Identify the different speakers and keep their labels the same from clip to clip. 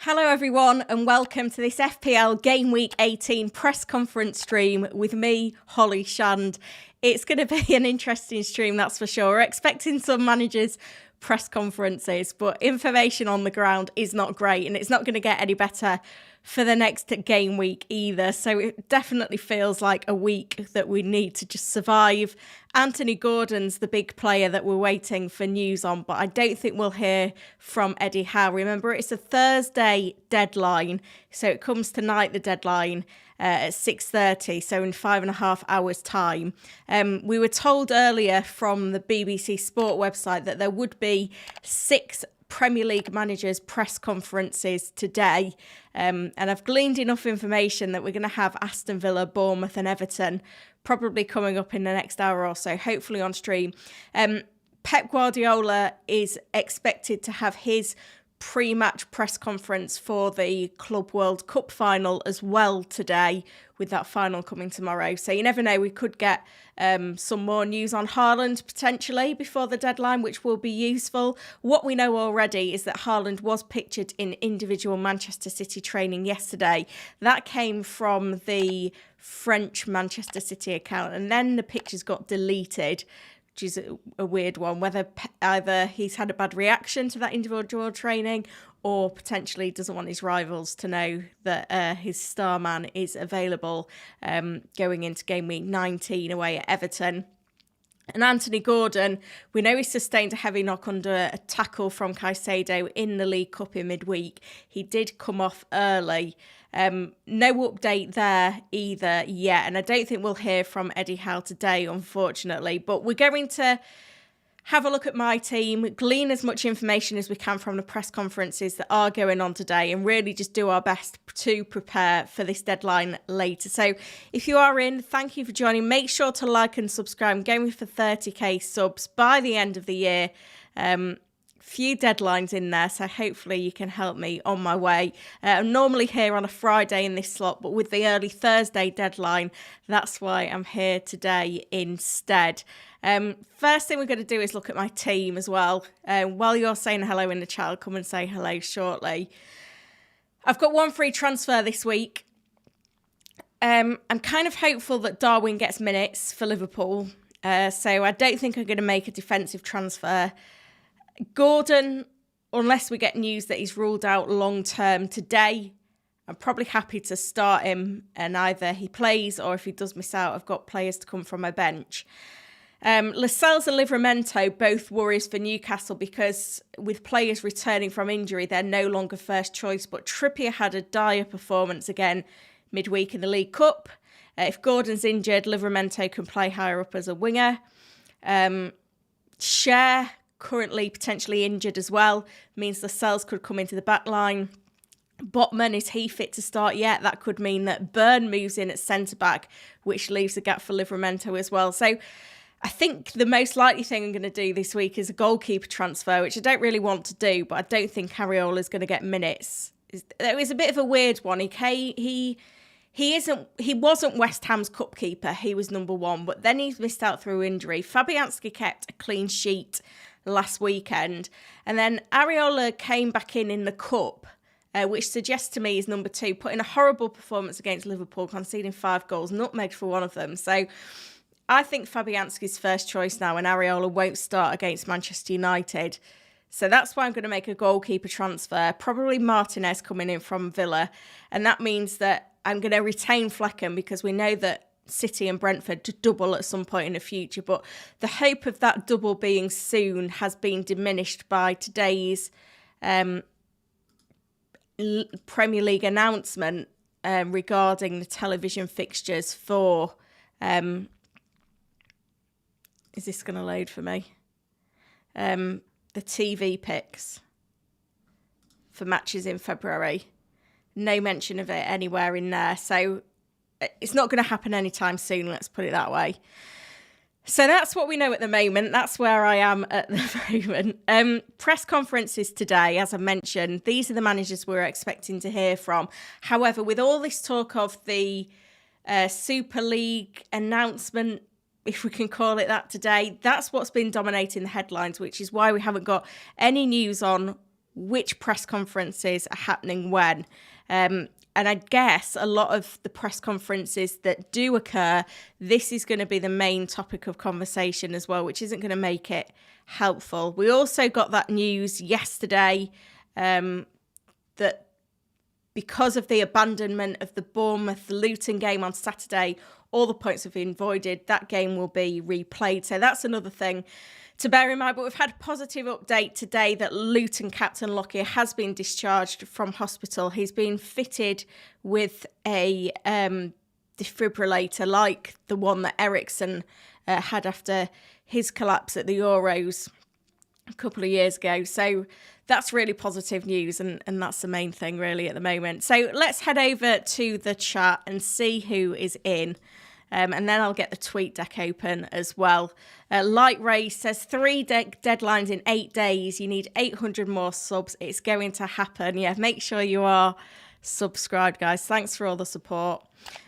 Speaker 1: Hello everyone and welcome to this FPL Gameweek 18 press conference stream with me, Holly Shand. It's going to be an interesting stream, that's for sure. We're expecting some managers' press conferences, but information on the ground is not great and it's not going to get any better for the next game week either. So it definitely feels like a week that we need to just survive. Anthony Gordon's the big player that we're waiting for news on, but I don't think we'll hear from Eddie Howe. Remember, it's a Thursday deadline, so it comes tonight, the deadline, at 6:30, so in 5.5 hours' time. We were told earlier from the BBC Sport website that there would be 6 Premier League managers' press conferences today, and I've gleaned enough information that we're going to have Aston Villa, Bournemouth and Everton probably coming up in the next hour or so, hopefully on stream. Pep Guardiola is expected to have his pre-match press conference for the Club World Cup final as well today, with that final coming tomorrow. So you never know, we could get some more news on Haaland potentially before the deadline, which will be useful. What we know already is that Haaland was pictured in individual Manchester City training yesterday. That came from the French Manchester City account, and then the pictures got deleted, which is a weird one, whether either he's had a bad reaction to that individual training or potentially doesn't want his rivals to know that his star man is available going into game week 19 away at Everton. And Anthony Gordon, we know he sustained a heavy knock under a tackle from Caicedo in the League Cup in midweek. He did come off early. No update there either yet, and I don't think we'll hear from Eddie Howe today, unfortunately. But we're going to have a look at my team, glean as much information as we can from the press conferences that are going on today, and really just do our best to prepare for this deadline later. So if you are in, thank you for joining. Make sure to like and subscribe. I'm going for 30k subs by the end of the year. Few deadlines in there, so hopefully you can help me on my way. I'm normally here on a Friday in this slot, but with the early Thursday deadline, that's why I'm here today instead. First thing we're going to do is look at my team as well. While you're saying hello in the chat, I'll come and say hello shortly. I've got one free transfer this week. I'm kind of hopeful that Darwin gets minutes for Liverpool, so I don't think I'm going to make a defensive transfer. Gordon, unless we get news that he's ruled out long-term today, I'm probably happy to start him, and either he plays or if he does miss out, I've got players to come from my bench. Lascelles and Livramento, both worries for Newcastle because with players returning from injury, they're no longer first choice, but Trippier had a dire performance again midweek in the League Cup. If Gordon's injured, Livramento can play higher up as a winger. Cher, currently potentially injured as well, means Lascelles could come into the back line. Botman, is he fit to start yet? That could mean that Byrne moves in at centre-back, which leaves a gap for Livramento as well. So I think the most likely thing I'm going to do this week is a goalkeeper transfer, which I don't really want to do, but I don't think Areola is going to get minutes. It was a bit of a weird one. He wasn't West Ham's cup keeper. He was number 1, but then he's missed out through injury. Fabianski kept a clean sheet last weekend, and then Areola came back in the cup, which suggests to me he's number 2, put in a horrible performance against Liverpool, conceding 5 goals, nutmegged for one of them. So I think Fabianski's first choice now, and Areola won't start against Manchester United. So that's why I'm going to make a goalkeeper transfer, probably Martinez coming in from Villa, and that means that I'm going to retain Flecken because we know that City and Brentford to double at some point in the future, but the hope of that double being soon has been diminished by today's Premier League announcement regarding the television fixtures for is this going to load for me? The TV picks for matches in February. No mention of it anywhere in there, so it's not going to happen anytime soon, let's put it that way. So that's what we know at the moment. That's where I am at the moment. Press conferences today, as I mentioned, these are the managers we're expecting to hear from. However, with all this talk of the Super League announcement, if we can call it that today, that's what's been dominating the headlines, which is why we haven't got any news on which press conferences are happening when. And I guess a lot of the press conferences that do occur, this is going to be the main topic of conversation as well, which isn't going to make it helpful. We also got that news yesterday that because of the abandonment of the Bournemouth-Luton game on Saturday, all the points have been voided. That game will be replayed. So that's another thing to bear in mind. But we've had a positive update today that Luton captain Lockyer has been discharged from hospital. He's been fitted with a defibrillator like the one that Ericsson had after his collapse at the Euros a couple of years ago. So that's really positive news, and that's the main thing really at the moment. So let's head over to the chat and see who is in. And then I'll get the tweet deck open as well. Light Ray says 3 deadlines in 8 days. You need 800 more subs. It's going to happen. Yeah, make sure you are subscribed, guys. Thanks for all the support.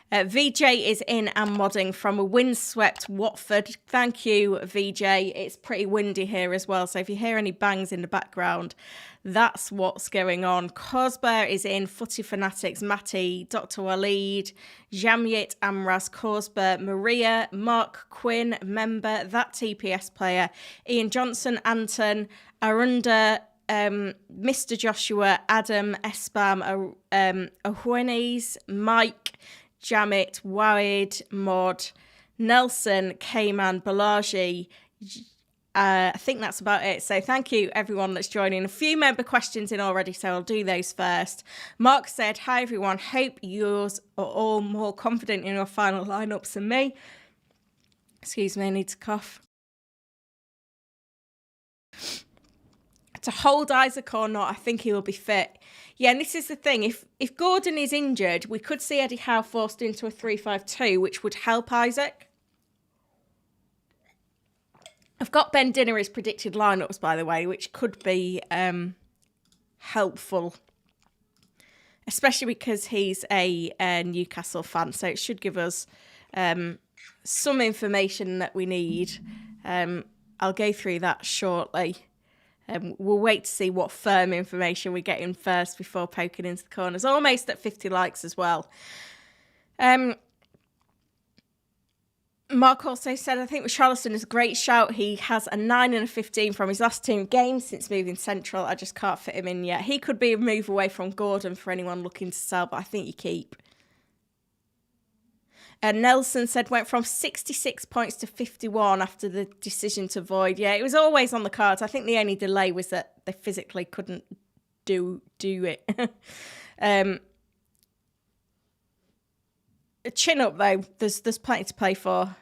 Speaker 1: VJ is in and modding from a windswept Watford. Thank you, VJ. It's pretty windy here as well, so if you hear any bangs in the background, that's what's going on. Cosber is in, Footy Fanatics, Matty, Dr. Waleed, Jamyit, Amraz, Cosber, Maria, Mark Quinn, member, that TPS player, Ian Johnson, Anton, Arunda, Mr. Joshua, Adam, Espam, Ahuenes, Mike, Jamit, Wade, Mod, Nelson, Kayman, Balaji. I think that's about it. So thank you, everyone that's joining. A few member questions in already, so I'll do those first. Mark said, hi, everyone. Hope yours are all more confident in your final lineups than me. Excuse me, I need to cough. To hold Isaac or not, I think he will be fit. Yeah, and this is the thing. If Gordon is injured, we could see Eddie Howe forced into a 3-5-2, which would help Isaac. I've got Ben Dinnery's predicted lineups, by the way, which could be helpful, especially because he's a Newcastle fan, so it should give us some information that we need. I'll go through that shortly. We'll wait to see what firm information we get in first before poking into the corners. Almost at 50 likes as well. Mark also said, I think Richarlison is a great shout. He has a 9 and a 15 from his last 2 games since moving central. I just can't fit him in yet. He could be a move away from Gordon for anyone looking to sell, but I think you keep. Nelson said went from 66 points to 51 after the decision to void. Yeah, it was always on the cards. I think the only delay was that they physically couldn't do it. Chin up though. There's plenty to play for.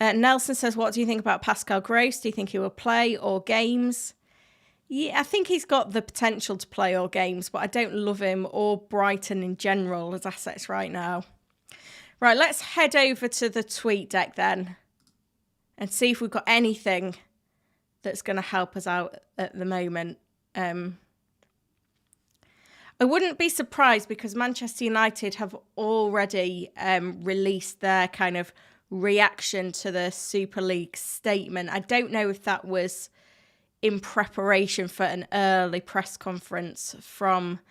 Speaker 1: Nelson says, what do you think about Pascal Gross? Do you think he will play all games? Yeah, I think he's got the potential to play all games, but I don't love him or Brighton in general as assets right now. Right, let's head over to the tweet deck then and see if we've got anything that's going to help us out at the moment. I wouldn't be surprised because Manchester United have already released their kind of reaction to the Super League statement. I don't know if that was in preparation for an early press conference from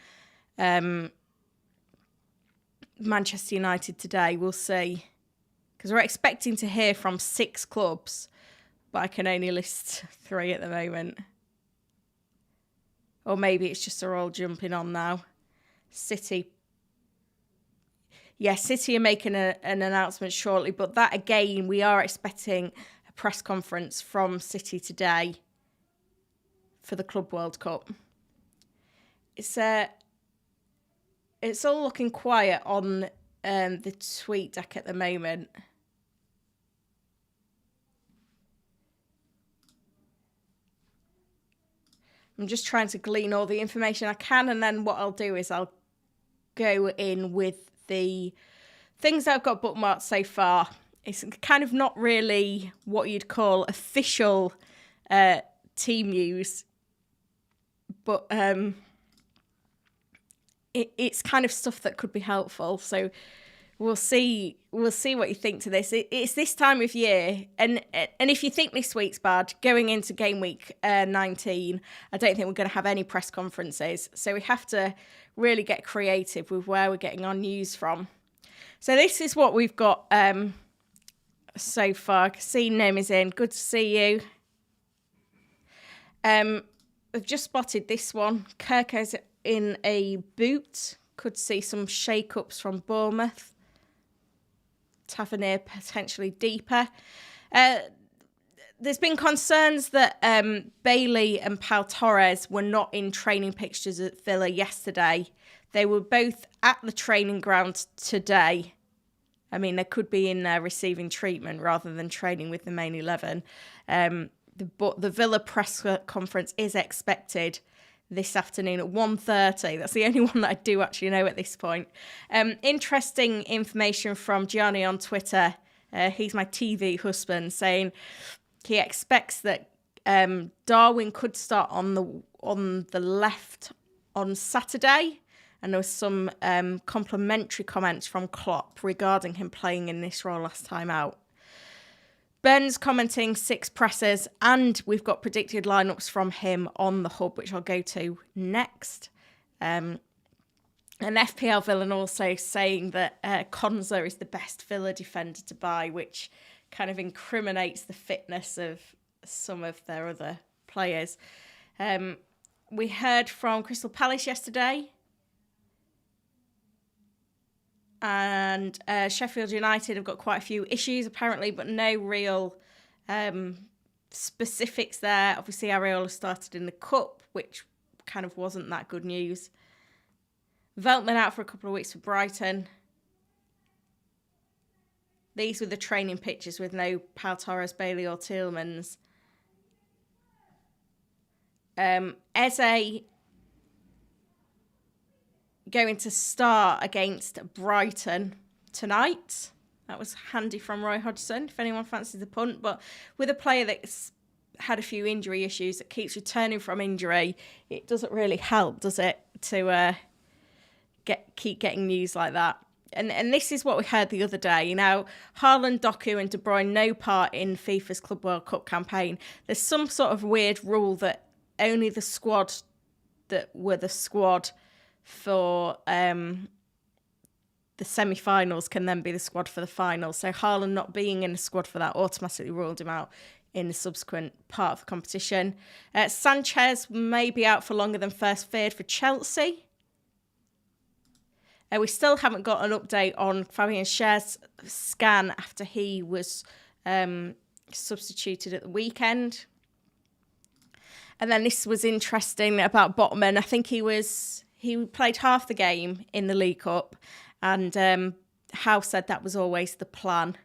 Speaker 1: Manchester United today. We'll see. Because we're expecting to hear from 6 clubs, but I can only list 3 at the moment. Or maybe it's just they're all jumping on now. City. Yeah, City are making an announcement shortly, but that again, we are expecting a press conference from City today for the Club World Cup. It's all looking quiet on the tweet deck at the moment. I'm just trying to glean all the information I can, and then what I'll do is I'll go in with the things that I've got bookmarked so far. It's kind of not really what you'd call official team news, but it's kind of stuff that could be helpful. So we'll see what you think to this. It's this time of year, and if you think this week's bad, going into game week 19, I don't think we're going to have any press conferences. So we have to really get creative with where we're getting our news from. So this is what we've got so far. I can see Nim is in. Good to see you. We've just spotted this one. Kirko's in a boot. Could see some shake-ups from Bournemouth. Tavernier potentially deeper. There's been concerns that Bailey and Pau Torres were not in training pictures at Villa yesterday. They were both at the training ground today. I mean, they could be in there receiving treatment rather than training with the main 11. But the Villa press conference is expected this afternoon at 1:30. That's the only one that I do actually know at this point. Interesting information from Gianni on Twitter. He's my TV husband, saying he expects that Darwin could start on the left on Saturday. And there was some complimentary comments from Klopp regarding him playing in this role last time out. Ben's commenting 6 pressers, and we've got predicted lineups from him on the hub, which I'll go to next. And FPL Villa also saying that Konza is the best Villa defender to buy, which kind of incriminates the fitness of some of their other players. We heard from Crystal Palace yesterday. And Sheffield United have got quite a few issues, apparently, but no real specifics there. Obviously, Areola started in the Cup, which kind of wasn't that good news. Veltman out for a couple of weeks for Brighton. These were the training pictures with no Pau Torres, Bailey or Tielemans. Eze going to start against Brighton tonight. That was handy from Roy Hodgson, if anyone fancies the punt. But with a player that's had a few injury issues, that keeps returning from injury, it doesn't really help, does it, to keep getting news like that. And this is what we heard the other day. Now, Haaland, Doku and De Bruyne no part in FIFA's Club World Cup campaign. There's some sort of weird rule that only the squad that were the squad for the semi-finals can then be the squad for the final. So Haaland not being in the squad for that automatically ruled him out in the subsequent part of the competition. Sanchez may be out for longer than first feared for Chelsea. We still haven't got an update on Fabian Schär's scan after he was substituted at the weekend. And then this was interesting about Botman. I think he played half the game in the League Cup, and Howe said that was always the plan.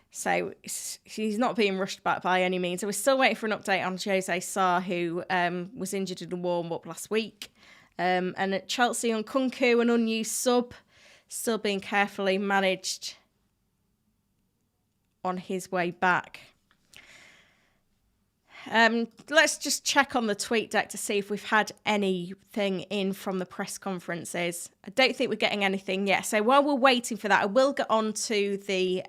Speaker 1: So he's not being rushed back by any means. So we're still waiting for an update on Jose Sarr, who was injured in the warm-up last week. And at Chelsea, Nkunku, an unused sub, still being carefully managed on his way back. Let's just check on the tweet deck to see if we've had anything in from the press conferences. I don't think we're getting anything yet. So while we're waiting for that, I will get on to the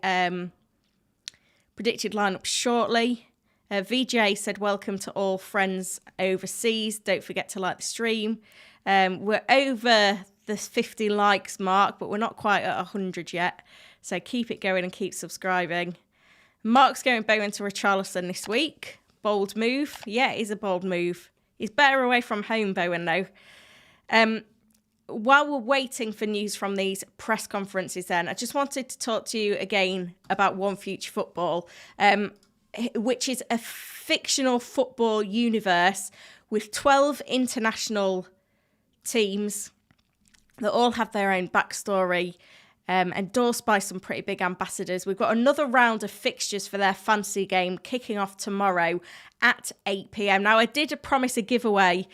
Speaker 1: predicted lineup shortly. VJ said, welcome to all friends overseas. Don't forget to like the stream. We're over the 50 likes mark, but we're not quite at 100 yet. So keep it going and keep subscribing. Mark's going Bowen to Richarlison this week. Bold move. Yeah, it is a bold move. He's better away from home, Bowen, though. While we're waiting for news from these press conferences then, I just wanted to talk to you again about One Future Football, which is a fictional football universe with 12 international teams that all have their own backstory, endorsed by some pretty big ambassadors. We've got another round of fixtures for their fantasy game kicking off tomorrow at 8 p.m. Now, I did promise a giveaway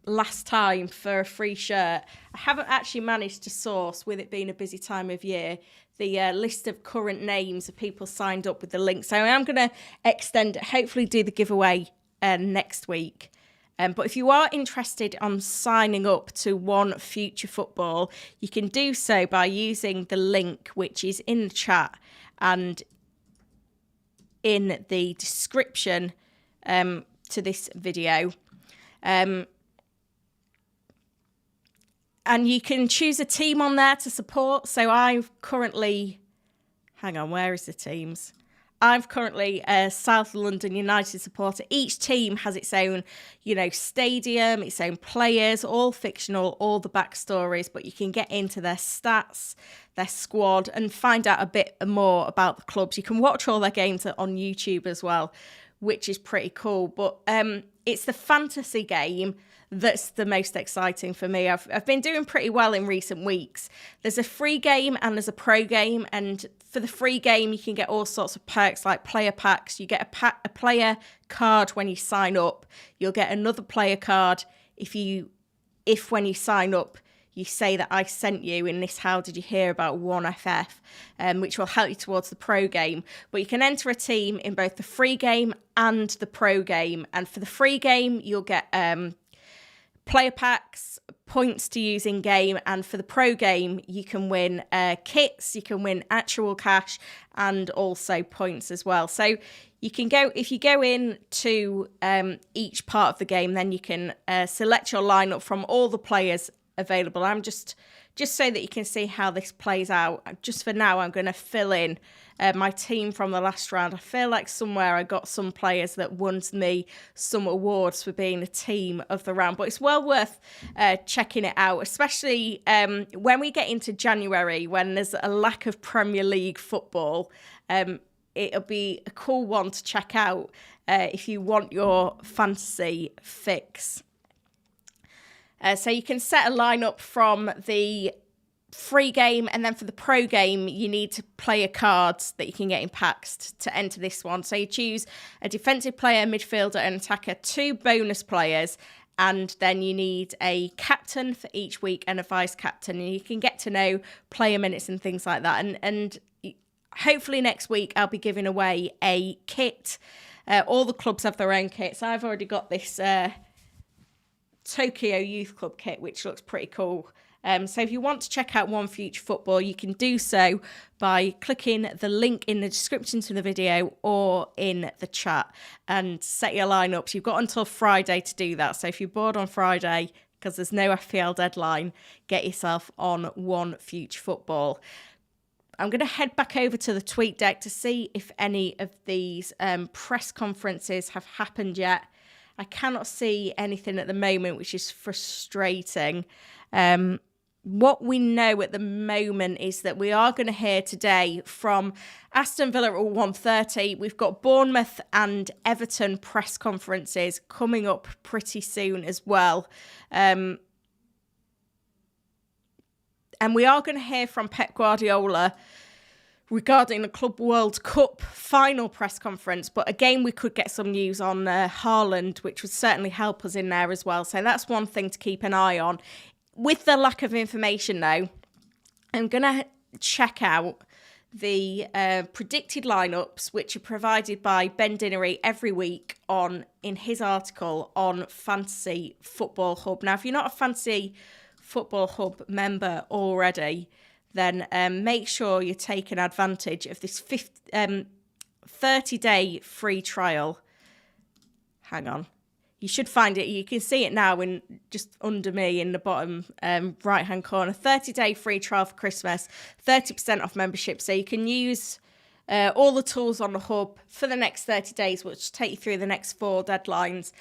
Speaker 1: last time for a free shirt. I haven't actually managed to source, with it being a busy time of year, the list of current names of people signed up with the link. So I am going to extend it, hopefully do the giveaway next week. But if you are interested on signing up to One Future Football, you can do so by using the link which is in the chat and in the description to this video. And you can choose a team on there to support. So I've currently... Hang on, where is the teams? I'm currently a South London United supporter. Each team has its own, stadium, its own players, all fictional, all the backstories, but you can get into their stats, their squad, and find out a bit more about the clubs. You can watch all their games on YouTube as well, which is pretty cool. But it's the fantasy game that's the most exciting for me. I've been doing pretty well in recent weeks. There's a free game and there's a pro game, and for the free game you can get all sorts of perks like player packs. You get a player card when you sign up. You'll get another player card if when you sign up you say that I sent you in this How Did You Hear About 1FF, which will help you towards the pro game. But you can enter a team in both the free game and the pro game. And for the free game, you'll get player packs, points to use in game, and for the pro game you can win kits, you can win actual cash and also points as well. So you can go, if you go in to each part of the game, then you can select your lineup from all the players available. I'm just so that you can see how this plays out. Just for now, I'm going to fill in my team from the last round. I feel like somewhere I got some players that won me some awards for being the team of the round, but it's well worth checking it out, especially when we get into January, when there's a lack of Premier League football. It'll be a cool one to check out if you want your fantasy fix. So you can set a lineup from the free game, and then for the pro game you need to player cards that you can get in packs to enter this one. So you choose a defensive player, midfielder and attacker, 2 bonus players, and then you need a captain for each week and a vice captain, and you can get to know player minutes and things like that. And hopefully next week I'll be giving away a kit. All the clubs have their own kits. I've already got this Tokyo Youth Club kit, which looks pretty cool. So if you want to check out One Future Football, you can do so by clicking the link in the description to the video or in the chat and set your lineups. You've got until Friday to do that. So if you're bored on Friday, because there's no FPL deadline, get yourself on One Future Football. I'm going to head back over to the tweet deck to see if any of these press conferences have happened yet. I cannot see anything at the moment, which is frustrating. What we know at the moment is that we are going to hear today from Aston Villa at 1:30. We've got Bournemouth and Everton press conferences coming up pretty soon as well. And we are going to hear from Pep Guardiola regarding the Club World Cup final press conference. But again, we could get some news on Haaland, which would certainly help us in there as well. So that's one thing to keep an eye on. With the lack of information, though, I'm going to check out the predicted lineups, which are provided by Ben Dinnery every week in his article on Fantasy Football Hub. Now, if you're not a Fantasy Football Hub member already, then make sure you're taking advantage of this 30-day free trial. Hang on. You should find it. You can see it now in just under me in the bottom right-hand corner. 30-day free trial for Christmas, 30% off membership. So you can use all the tools on the hub for the next 30 days, which take you through the next 4 deadlines.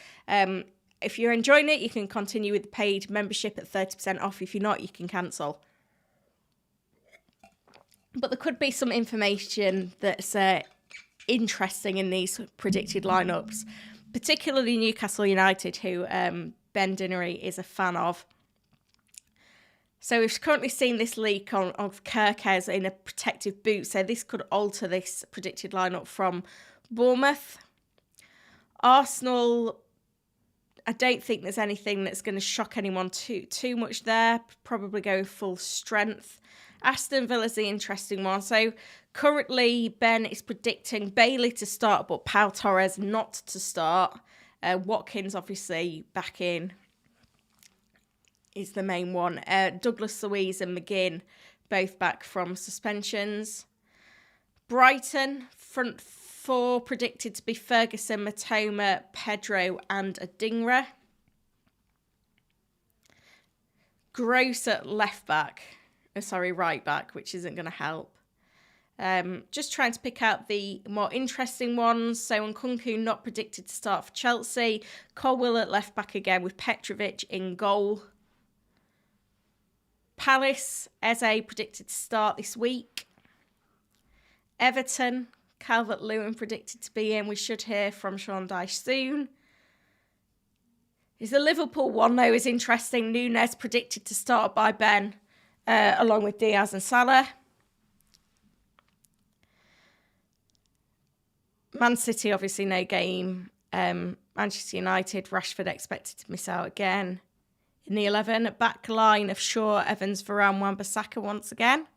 Speaker 1: If you're enjoying it, you can continue with the paid membership at 30% off. If you're not, you can cancel. But there could be some information that's interesting in these predicted lineups, particularly Newcastle United, who Ben Dinnery is a fan of. So we've currently seen this leak of Kirkes in a protective boot, so this could alter this predicted lineup from Bournemouth. Arsenal, I don't think there's anything that's going to shock anyone too much there. Probably go full strength. Aston Villa's the interesting one. So currently Ben is predicting Bailey to start, but Pau Torres not to start. Watkins, obviously, back in is the main one. Douglas Luiz and McGinn, both back from suspensions. Brighton, front four predicted to be Ferguson, Matoma, Pedro and Adingra. Gross at right back, which isn't going to help. Just trying to pick out the more interesting ones. So Nkunku not predicted to start for Chelsea. Colwill at left back again with Petrovic in goal. Palace, Eze predicted to start this week. Everton, Calvert-Lewin predicted to be in. We should hear from Sean Dyche soon. The Liverpool one, though, is interesting. Nunes predicted to start by Ben, along with Diaz and Salah. Man City, obviously, no game. Manchester United, Rashford expected to miss out again. In the 11, back line of Shaw, Evans, Varane, Wan-Bissaka once again.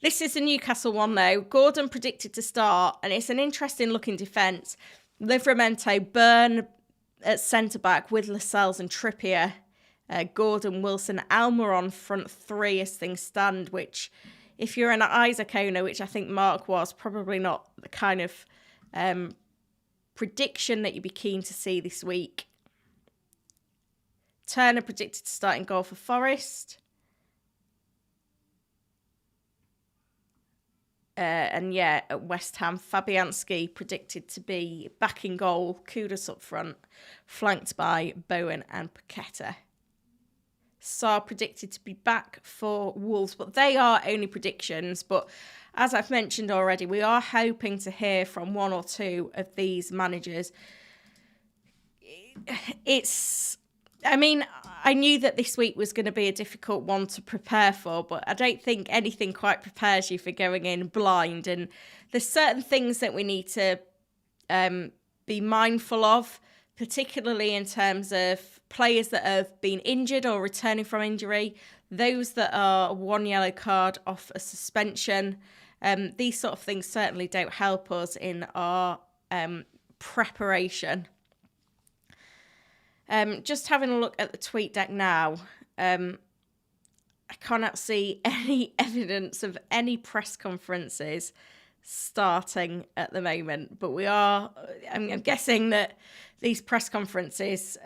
Speaker 1: This is the Newcastle one, though. Gordon predicted to start, and it's an interesting looking defence. Livramento, Burn at centre-back with Lascelles and Trippier. Gordon, Wilson, Almiron front three as things stand, which, if you're an Isaac owner, which I think Mark was, probably not the kind of prediction that you'd be keen to see this week. Turner predicted to start in goal for Forest. At West Ham, Fabianski predicted to be back in goal, Kudus up front, flanked by Bowen and Paqueta. Sarr predicted to be back for Wolves, but they are only predictions. But as I've mentioned already, we are hoping to hear from one or two of these managers. I knew that this week was going to be a difficult one to prepare for, but I don't think anything quite prepares you for going in blind. And there's certain things that we need to be mindful of, particularly in terms of players that have been injured or returning from injury, those that are one yellow card off a suspension. These sort of things certainly don't help us in our preparation. Just having a look at the tweet deck now, I cannot see any evidence of any press conferences starting at the moment, but I'm guessing that these press conferences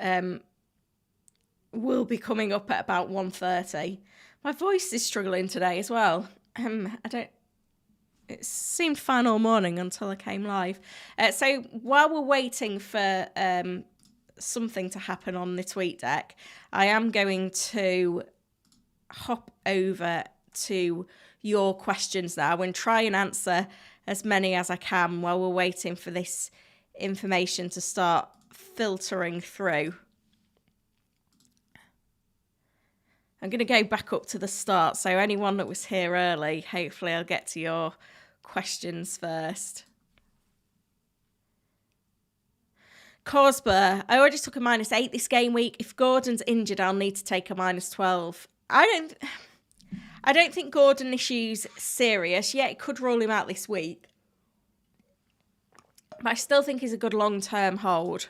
Speaker 1: will be coming up at about 1:30. My voice is struggling today as well. It seemed fine all morning until I came live. So while we're waiting for something to happen on the tweet deck, I am going to hop over to your questions now and try and answer as many as I can while we're waiting for this information to start filtering through. I'm going to go back up to the start, so anyone that was here early, hopefully I'll get to your questions first. Cosber, I already took a -8 this game week. If Gordon's injured, I'll need to take a -12. I don't think Gordon issue's serious. Yeah, it could rule him out this week, but I still think he's a good long-term hold.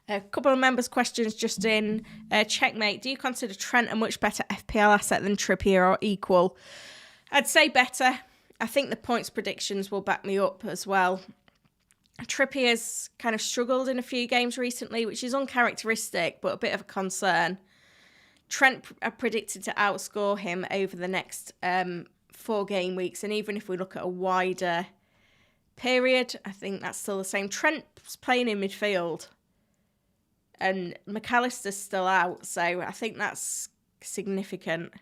Speaker 1: A couple of members' questions just in. Checkmate, do you consider Trent a much better FPL asset than Trippier or equal? I'd say better. I think the points predictions will back me up as well. Trippier's kind of struggled in a few games recently, which is uncharacteristic, but a bit of a concern. Trent are predicted to outscore him over the next 4 game weeks, and even if we look at a wider period, I think that's still the same. Trent's playing in midfield, and McAllister's still out, so I think that's significant.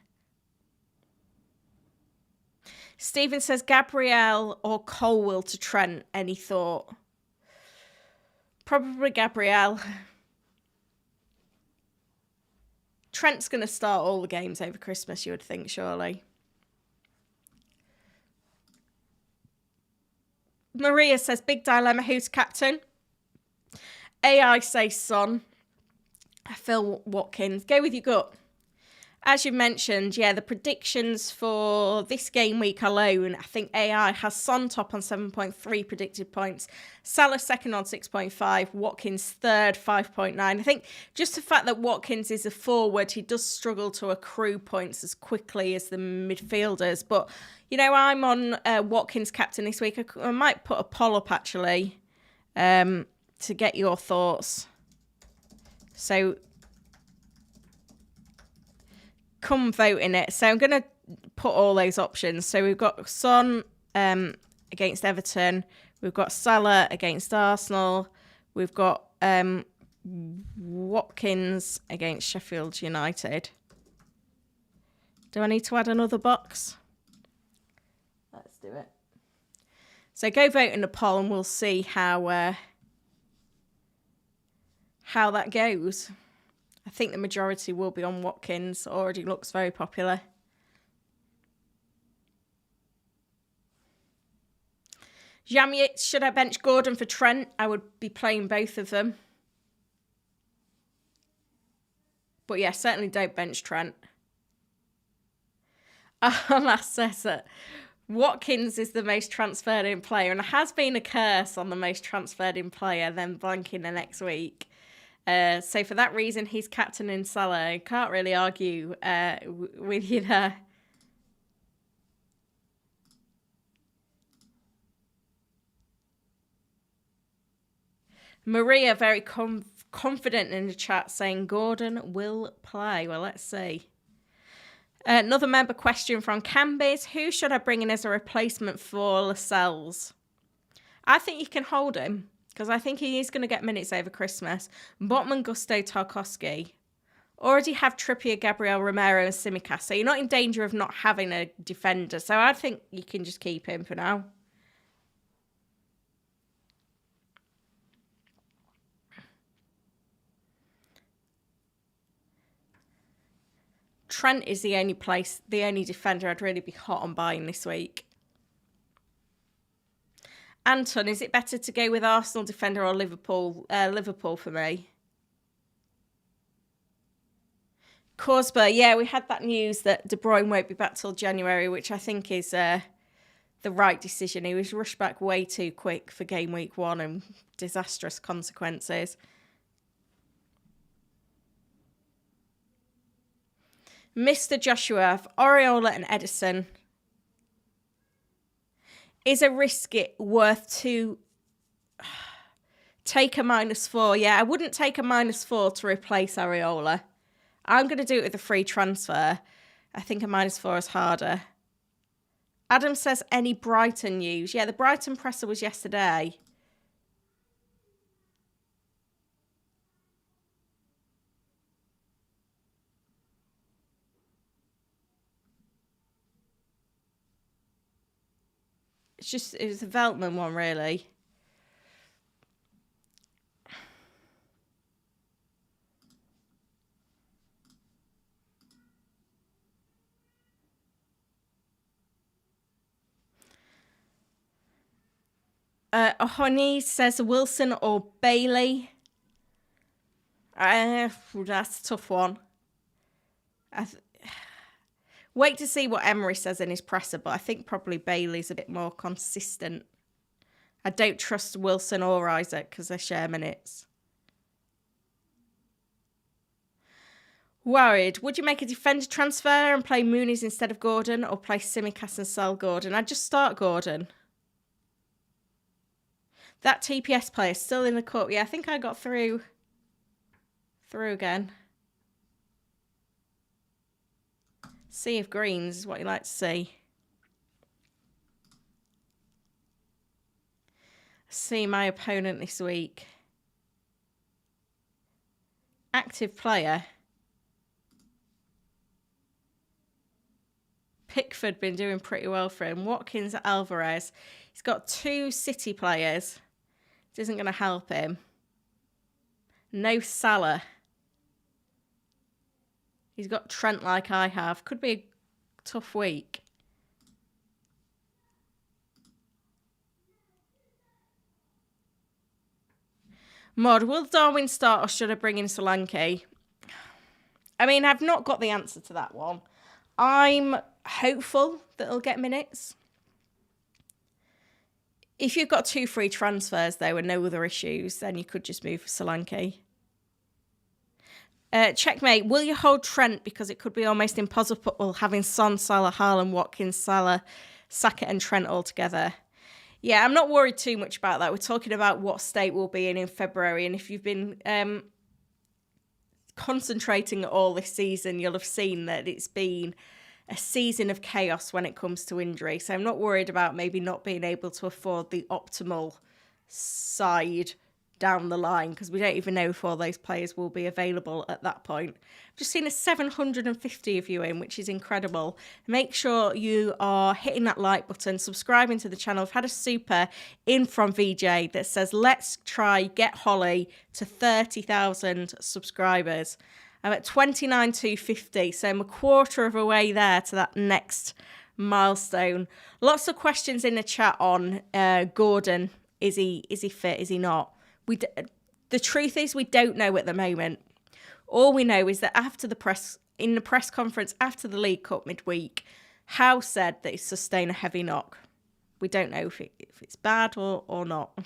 Speaker 1: Stephen says, Gabriel or Colwill to Trent, any thought? Probably Gabriel. Trent's going to start all the games over Christmas, you would think, surely. Maria says, big dilemma, who's captain? AI says Son. Phil Watkins. Go with your gut. as you mentioned, yeah, the predictions for this game week alone, I think AI has Son top on 7.3 predicted points, Salah second on 6.5, Watkins third, 5.9. I think just the fact that Watkins is a forward, he does struggle to accrue points as quickly as the midfielders. But, you know, I'm on Watkins captain this week. I might put a poll up, actually, to get your thoughts. So come vote in it. So I'm going to put all those options. So we've got Son against Everton. We've got Salah against Arsenal. We've got Watkins against Sheffield United. Do I need to add another box? Let's do it. So go vote in the poll and we'll see how that goes. I think the majority will be on Watkins. Already looks very popular. Jamie, should I bench Gordon for Trent? I would be playing both of them. But yeah, certainly don't bench Trent. Alas says that Watkins is the most transferred in player, and it has been a curse on the most transferred in player, then blanking the next week. So for that reason, he's captain in Salah. I can't really argue with you there. Maria, very confident in the chat, saying Gordon will play. Well, let's see. Another member question from Cambies. Who should I bring in as a replacement for Lascelles? I think you can hold him, because I think he is going to get minutes over Christmas. Botman, Gusto, Tarkowski. Already have Trippier, Gabriel, Romero and Tsimikas. So you're not in danger of not having a defender. So I think you can just keep him for now. Trent is the only defender I'd really be hot on buying this week. Anton, is it better to go with Arsenal defender or Liverpool? Liverpool for me. Korsberg, yeah, we had that news that De Bruyne won't be back till January, which I think is the right decision. He was rushed back way too quick for game week 1 and disastrous consequences. Mr. Joshua, Oriola and Edison. Is a risk it worth to take a -4? Yeah, I wouldn't take a -4 to replace Areola. I'm going to do it with a free transfer. I think a -4 is harder. Adam says any Brighton news. Yeah, the Brighton presser was yesterday. It was a Veltman one, really. Ohoni says Wilson or Bailey. That's a tough one. Wait to see what Emery says in his presser, but I think probably Bailey's a bit more consistent. I don't trust Wilson or Isaac because they share minutes. Worried. Would you make a defender transfer and play Muniz instead of Gordon, or play Tsimikas and sell Gordon? I'd just start Gordon. That TPS player is still in the cup. Yeah, I think I got through again. Sea of Greens is what you like to see. See my opponent this week. Active player. Pickford been doing pretty well for him. Watkins, Alvarez. He's got 2 City players. It isn't going to help him. No Salah. He's got Trent like I have. Could be a tough week. Mod, will Darwin start or should I bring in Solanke? I mean, I've not got the answer to that one. I'm hopeful that he'll get minutes. If you've got 2 free transfers, though, and no other issues, then you could just move for Solanke. Checkmate. Will you hold Trent? Because it could be almost impossible having Son, Salah, Haaland, Watkins, Salah, Saka and Trent all together. Yeah, I'm not worried too much about that. We're talking about what state we'll be in February. And if you've been concentrating all this season, you'll have seen that it's been a season of chaos when it comes to injury. So I'm not worried about maybe not being able to afford the optimal side down the line, because we don't even know if all those players will be available at that point. I've just seen a 750 of you in, which is incredible. Make sure you are hitting that like button, subscribing to the channel. I've had a super in from VJ that says, let's try get Holly to 30,000 subscribers. I'm at 29,250, so I'm a quarter of a way there to that next milestone. Lots of questions in the chat on Gordon. Is he fit? Is he not? The truth is we don't know at the moment. All we know is that in the press conference after the League Cup midweek, Howe said that he sustained a heavy knock. We don't know if it's bad or not.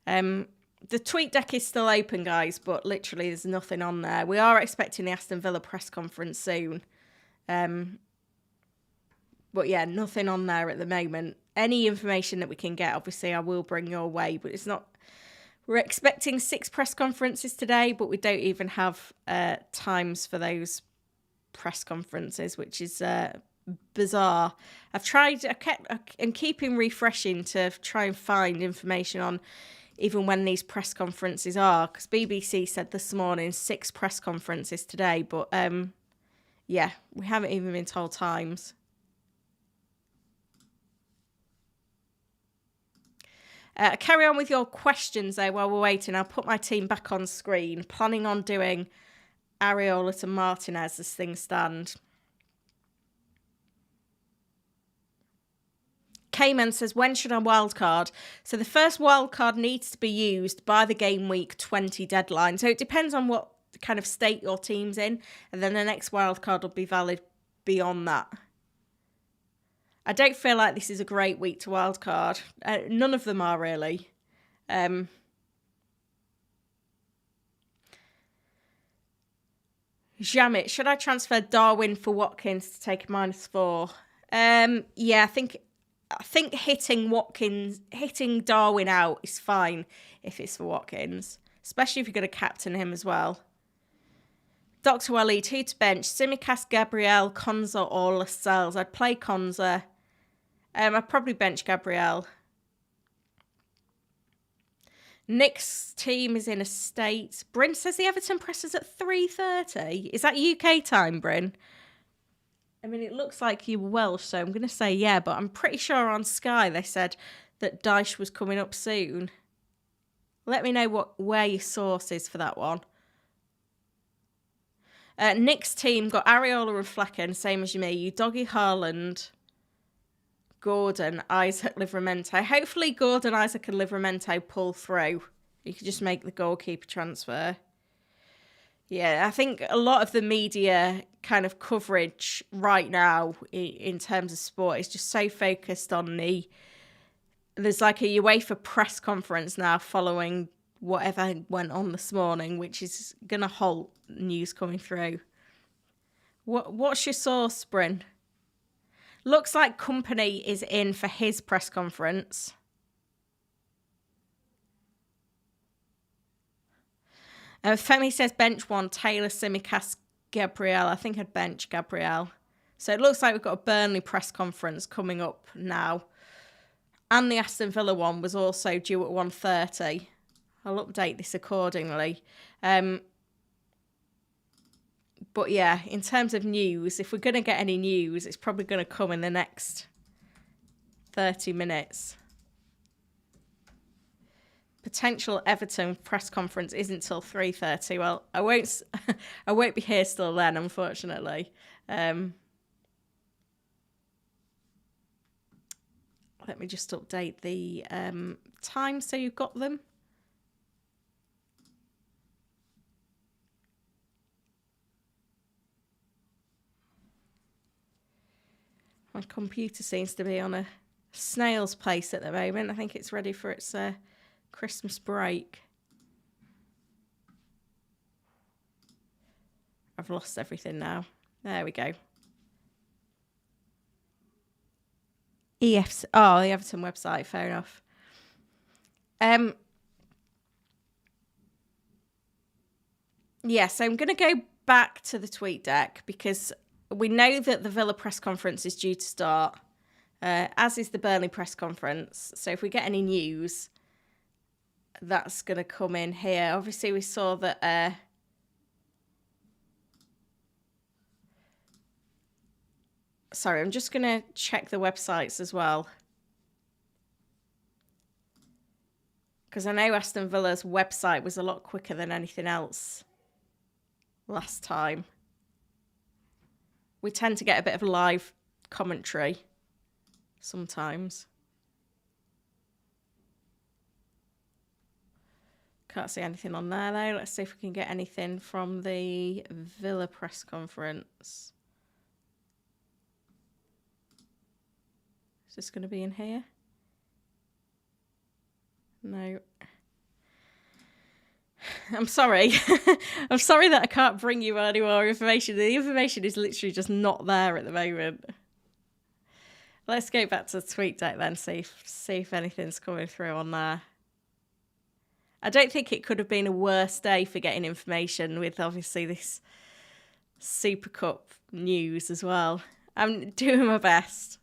Speaker 1: The tweet deck is still open, guys, but literally there's nothing on there. We are expecting the Aston Villa press conference soon. But yeah, nothing on there at the moment. Any information that we can get, obviously, I will bring your way, but it's not. We're expecting 6 press conferences today, but we don't even have times for those press conferences, which is bizarre. I'm keeping refreshing to try and find information on even when these press conferences are, because BBC said this morning 6 press conferences today, but yeah, we haven't even been told times. Carry on with your questions, though, while we're waiting. I'll put my team back on screen. Planning on doing Areola to Martinez as things stand. Cayman says, when should I wildcard? So the first wildcard needs to be used by the Game Week 20 deadline. So it depends on what kind of state your team's in. And then the next wildcard will be valid beyond that. I don't feel like this is a great week to wildcard. None of them are really. Jam it. Should I transfer Darwin for Watkins to take a -4? Yeah, I think hitting Darwin out is fine if it's for Watkins, especially if you're going to captain him as well. Dr. Walid, who to bench? Tsimikas, Gabriel, Konza or Lascelles? I'd play Konza. I'd probably bench Gabriel. Nick's team is in a state. Bryn says the Everton press is at 3:30. Is that UK time, Bryn? I mean, it looks like you're Welsh, so I'm going to say yeah, but I'm pretty sure on Sky they said that Dyche was coming up soon. Let me know where your source is for that one. Nick's team got Areola and Flecken, same as me. You Doggy Haaland, Gordon, Isaac, Livramento. Hopefully Gordon, Isaac and Livramento pull through. You could just make the goalkeeper transfer. Yeah, I think a lot of the media kind of coverage right now in terms of sport is just so focused on there's like a UEFA press conference now following whatever went on this morning, which is going to halt news coming through. What's your source, Bryn? Looks like Company is in for his press conference. Femi says bench 1, Taylor, Tsimikas, Gabriel. I think I'd bench Gabriel. So it looks like we've got a Burnley press conference coming up now. And the Aston Villa one was also due at 1:30. I'll update this accordingly. But yeah, in terms of news, if we're going to get any news, it's probably going to come in the next 30 minutes. Potential Everton press conference isn't till 3:30. Well, I won't be here still then, unfortunately. Let me just update the time so you've got them. My computer seems to be on a snail's pace at the moment. I think it's ready for its Christmas break. I've lost everything now. There we go. Oh, the Everton website, fair enough. Yeah, so I'm going to go back to the tweet deck because we know that the Villa press conference is due to start, as is the Burnley press conference. So if we get any news, that's going to come in here. Obviously, we saw that... Sorry, I'm just going to check the websites as well. Because I know Aston Villa's website was a lot quicker than anything else last time. We tend to get a bit of live commentary sometimes. Can't see anything on there though. Let's see if we can get anything from the Villa press conference. Is this going to be in here? No. I'm sorry. I'm sorry that I can't bring you any more information. The information is literally just not there at the moment. Let's go back to the tweet deck then, see if anything's coming through on there. I don't think it could have been a worse day for getting information with obviously this Super Cup news as well. I'm doing my best.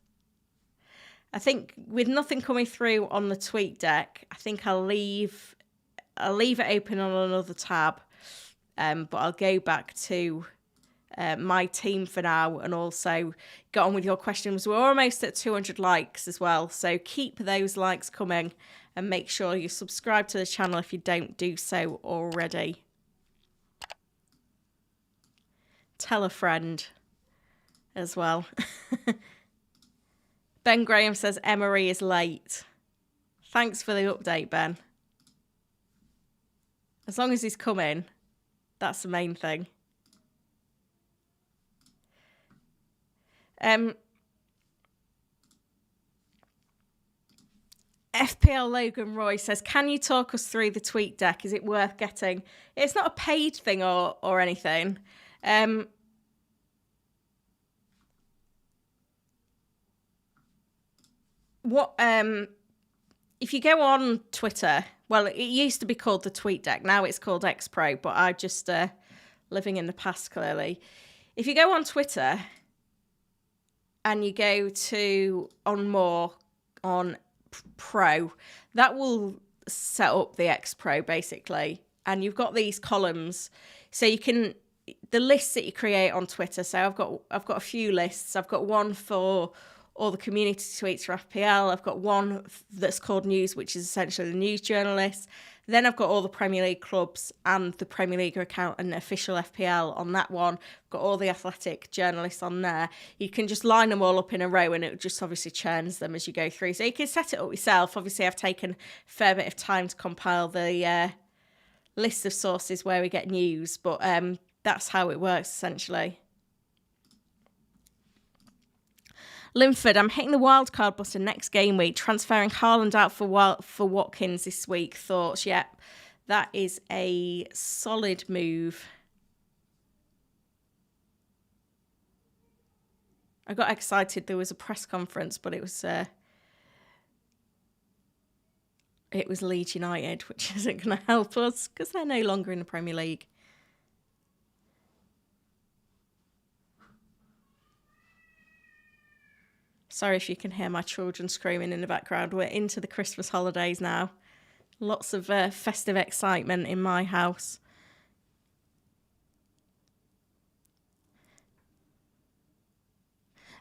Speaker 1: I think with nothing coming through on the tweet deck, I think I'll leave it open on another tab, but I'll go back to my team for now and also get on with your questions. We're almost at 200 likes as well, so keep those likes coming and make sure you subscribe to the channel if you don't do so already. Tell a friend as well. Ben Graham says Emery is late. Thanks for the update, Ben. As long as he's coming, that's the main thing. FPL Logan Roy says, can you talk us through the tweet deck? Is it worth getting? It's not a paid thing or anything. If you go on Twitter, well, it used to be called the Tweet Deck. Now it's called X Pro, but I just living in the past clearly. If you go on Twitter and you go to on more on Pro, that will set up the X Pro basically, and you've got these columns, so you can the lists that you create on Twitter. So I've got a few lists. I've got one for all the community tweets for FPL. I've got one that's called News, which is essentially the news journalists. Then I've got all the Premier League clubs and the Premier League account and official FPL on that one. I've got all the athletic journalists on there. You can just line them all up in a row and it just obviously churns them as you go through. So you can set it up yourself. Obviously, I've taken a fair bit of time to compile the list of sources where we get news, but that's how it works essentially. Linford, I'm hitting the wildcard button next game week, transferring Haaland out for Watkins this week. Thoughts? Yep, that is a solid move. I got excited. There was a press conference, but it was Leeds United, which isn't going to help us because they're no longer in the Premier League. Sorry if you can hear my children screaming in the background. We're into the Christmas holidays now. Lots of festive excitement in my house.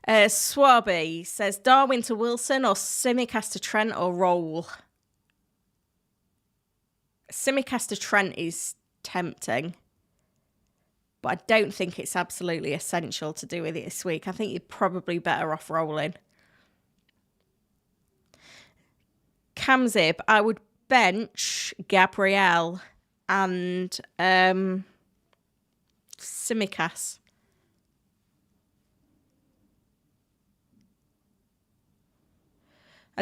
Speaker 1: Swaby says, Darwin to Wilson or Tsimikas to Trent or Roll? Tsimikas to Trent is tempting, but I don't think it's absolutely essential to do with it this week. I think you're probably better off rolling. Kamzib, I would bench Gabriel and Tsimikas.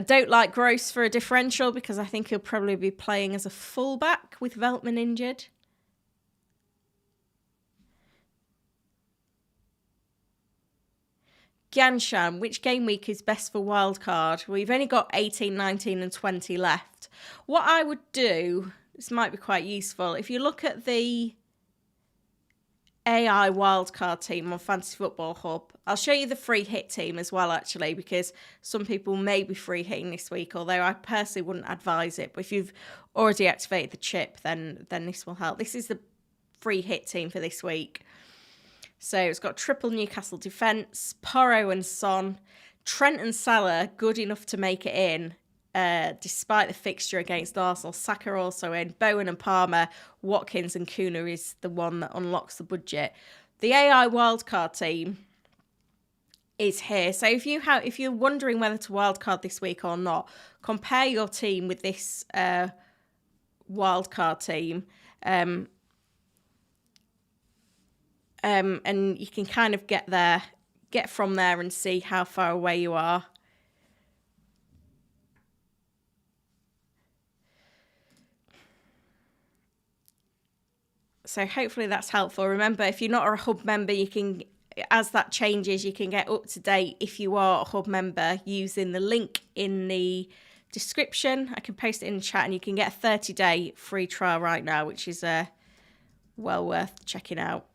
Speaker 1: I don't like Gross for a differential because I think he'll probably be playing as a fullback with Veltman injured. Gyanshan, which game week is best for wildcard? We've only got 18, 19 and 20 left. What I would do, this might be quite useful, if you look at the AI wildcard team on Fantasy Football Hub, I'll show you the free hit team as well, actually, because some people may be free hitting this week, although I personally wouldn't advise it. But if you've already activated the chip, then this will help. This is the free hit team for this week. So it's got triple Newcastle defence, Porro and Son, Trent and Salah good enough to make it in, despite the fixture against Arsenal. Saka also in, Bowen and Palmer, Watkins and Kuna is the one that unlocks the budget. The AI wildcard team is here. So if you're wondering whether to wildcard this week or not, compare your team with this wildcard team. And you can kind of get from there and see how far away you are. So hopefully that's helpful. Remember, if you're not a Hub member, you can, as that changes, you can get up to date if you are a Hub member using the link in the description. I can post it in the chat and you can get a 30-day free trial right now, which is well worth checking out.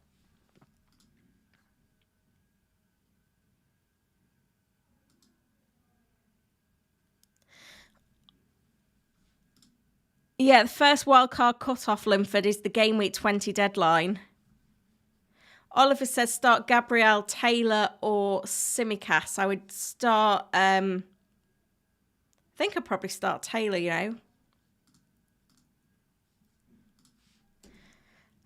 Speaker 1: Yeah, the first wildcard cut-off, Linford, is the Game Week 20 deadline. Oliver says start Gabriel, Taylor or Simicast. I would start... I think I'd probably start Taylor, you know.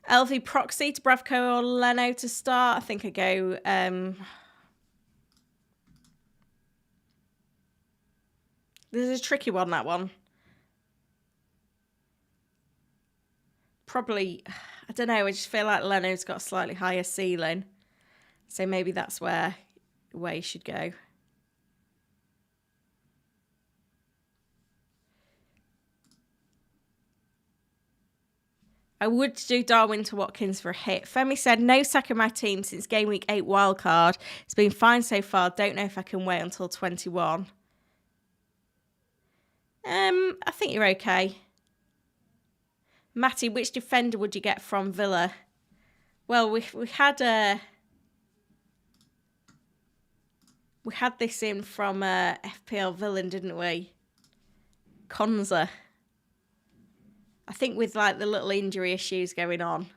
Speaker 1: LV Proxy to Bravco or Leno to start. I think I'd go... This is a tricky one, that one. Probably, I don't know, I just feel like Leno's got a slightly higher ceiling. So maybe that's where you should go. I would do Darwin to Watkins for a hit. Femi said, no sack in my team since Game Week 8 wildcard. It's been fine so far. Don't know if I can wait until 21. I think you're okay. Matty, which defender would you get from Villa? Well, we had this in from FPL Villain, didn't we? Konza. I think with like the little injury issues going on,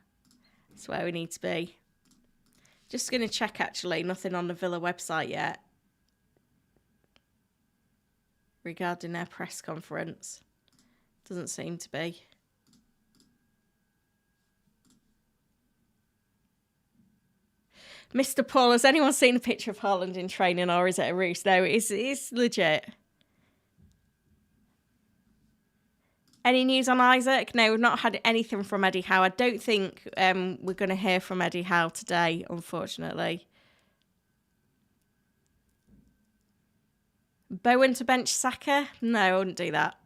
Speaker 1: that's where we need to be. Just going to check actually, nothing on the Villa website yet regarding their press conference. Doesn't seem to be. Mr. Paul, has anyone seen a picture of Haaland in training or is it a ruse? No, it's legit. Any news on Isaac? No, we've not had anything from Eddie Howe. I don't think we're going to hear from Eddie Howe today, unfortunately. Bowen to bench Saka? No, I wouldn't do that.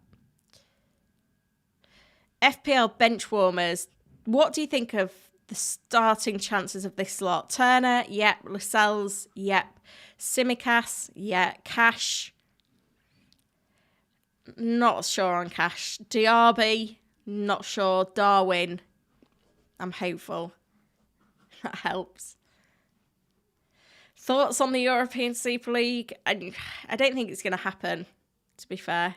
Speaker 1: FPL bench warmers. What do you think of the starting chances of this slot? Turner, yep. Lascelles, yep. Simicast, yeah. Cash, not sure on Cash. Diaby, not sure. Darwin, I'm hopeful. That helps. Thoughts on the European Super League? I don't think it's going to happen, to be fair.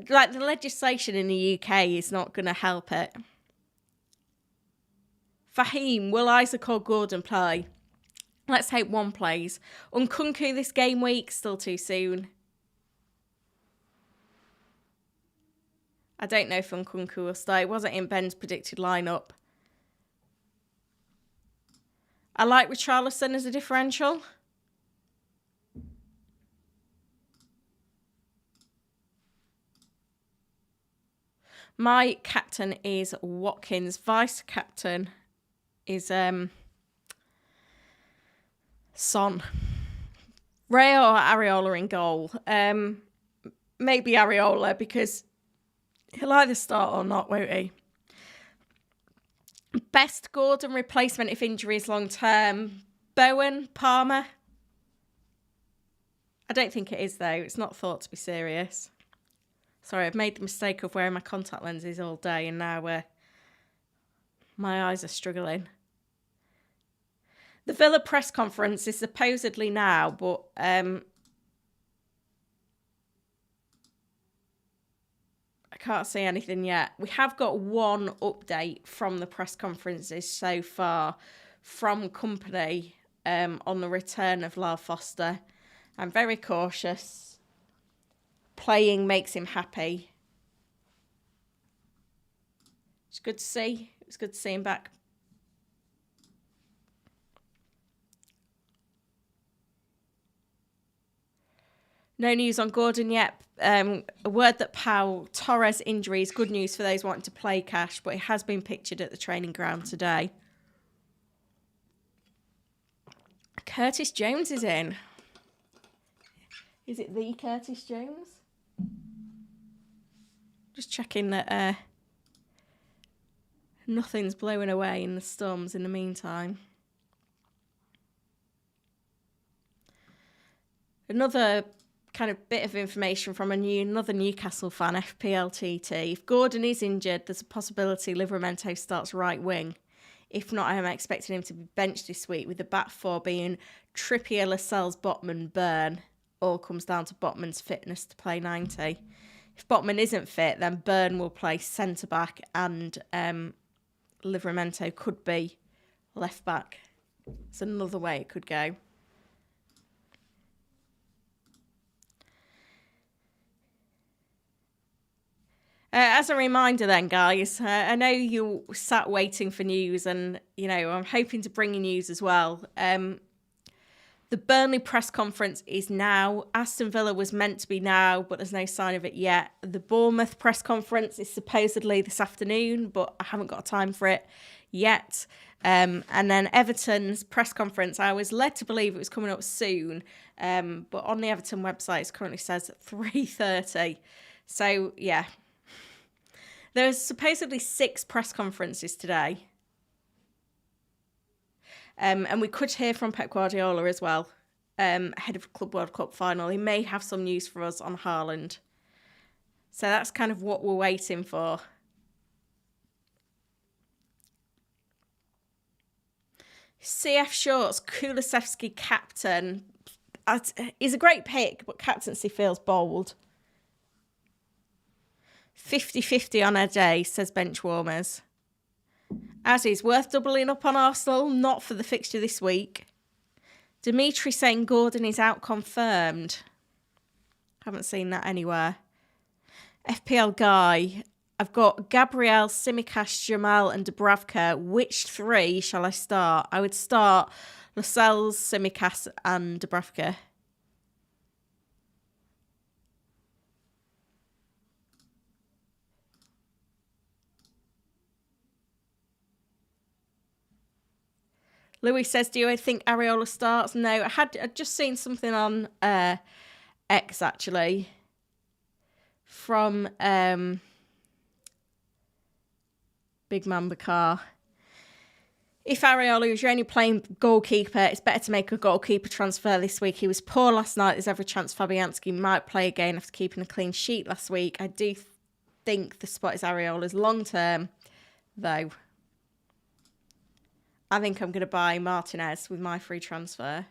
Speaker 1: Like the legislation in the UK is not going to help it. Fahim, will Isaac or Gordon play? Let's hope one plays. Nkunku this game week, still too soon. I don't know if Nkunku will stay. It wasn't in Ben's predicted lineup. I like Richarlison as a differential. My captain is Watkins. Vice captain is Son. Ray or Areola in goal? Maybe Areola, because he'll either start or not, won't he? Best Gordon replacement if injuries long term. Bowen, Palmer. I don't think it is, though. It's not thought to be serious. Sorry, I've made the mistake of wearing my contact lenses all day, and now my eyes are struggling. The Villa press conference is supposedly now, but I can't see anything yet. We have got one update from the press conferences so far from company on the return of Lyle Foster. I'm very cautious. Playing makes him happy. It's good to see. It's good to see him back. No news on Gordon yet. A word that Pau Torres injury is good news for those wanting to play cash, but it has been pictured at the training ground today. Curtis Jones is in. Is it the Curtis Jones? Just checking that nothing's blowing away in the storms in the meantime. Another kind of bit of information from another Newcastle fan, FPL TT. If Gordon is injured, there's a possibility Livramento starts right wing. If not, I am expecting him to be benched this week, with the back four being Trippier, Lascelles, Botman, Burn. All comes down to Botman's fitness to play 90. If Botman isn't fit, then Burn will play centre-back and Livramento could be left-back. It's another way it could go. As a reminder then, guys, I know you sat waiting for news and, I'm hoping to bring you news as well. The Burnley press conference is now. Aston Villa was meant to be now, but there's no sign of it yet. The Bournemouth press conference is supposedly this afternoon, but I haven't got time for it yet. And then Everton's press conference, I was led to believe it was coming up soon, but on the Everton website it currently says 3:30. So, yeah. There's supposedly 6 press conferences today. And we could hear from Pep Guardiola as well, ahead of Club World Cup final. He may have some news for us on Haaland. So that's kind of what we're waiting for. CF Shorts, Kulusevski captain. He's a great pick, but captaincy feels bold. 50-50 on a day, says Benchwarmers. As is, worth doubling up on Arsenal, not for the fixture this week. Dimitri saying Gordon is out confirmed. Haven't seen that anywhere. FPL Guy, I've got Gabriel, Simicast, Jamal and Dubravka. Which 3 shall I start? I would start Lascelles, Simicast and Dubravka. Louis says, do you think Areola starts? No, I'd just seen something on X, actually, from Big Man Bakar. If Areola is your only playing goalkeeper, it's better to make a goalkeeper transfer this week. He was poor last night. There's every chance Fabianski might play again after keeping a clean sheet last week. I do think the spot is Areola's long term, though. I think I'm going to buy Martinez with my free transfer.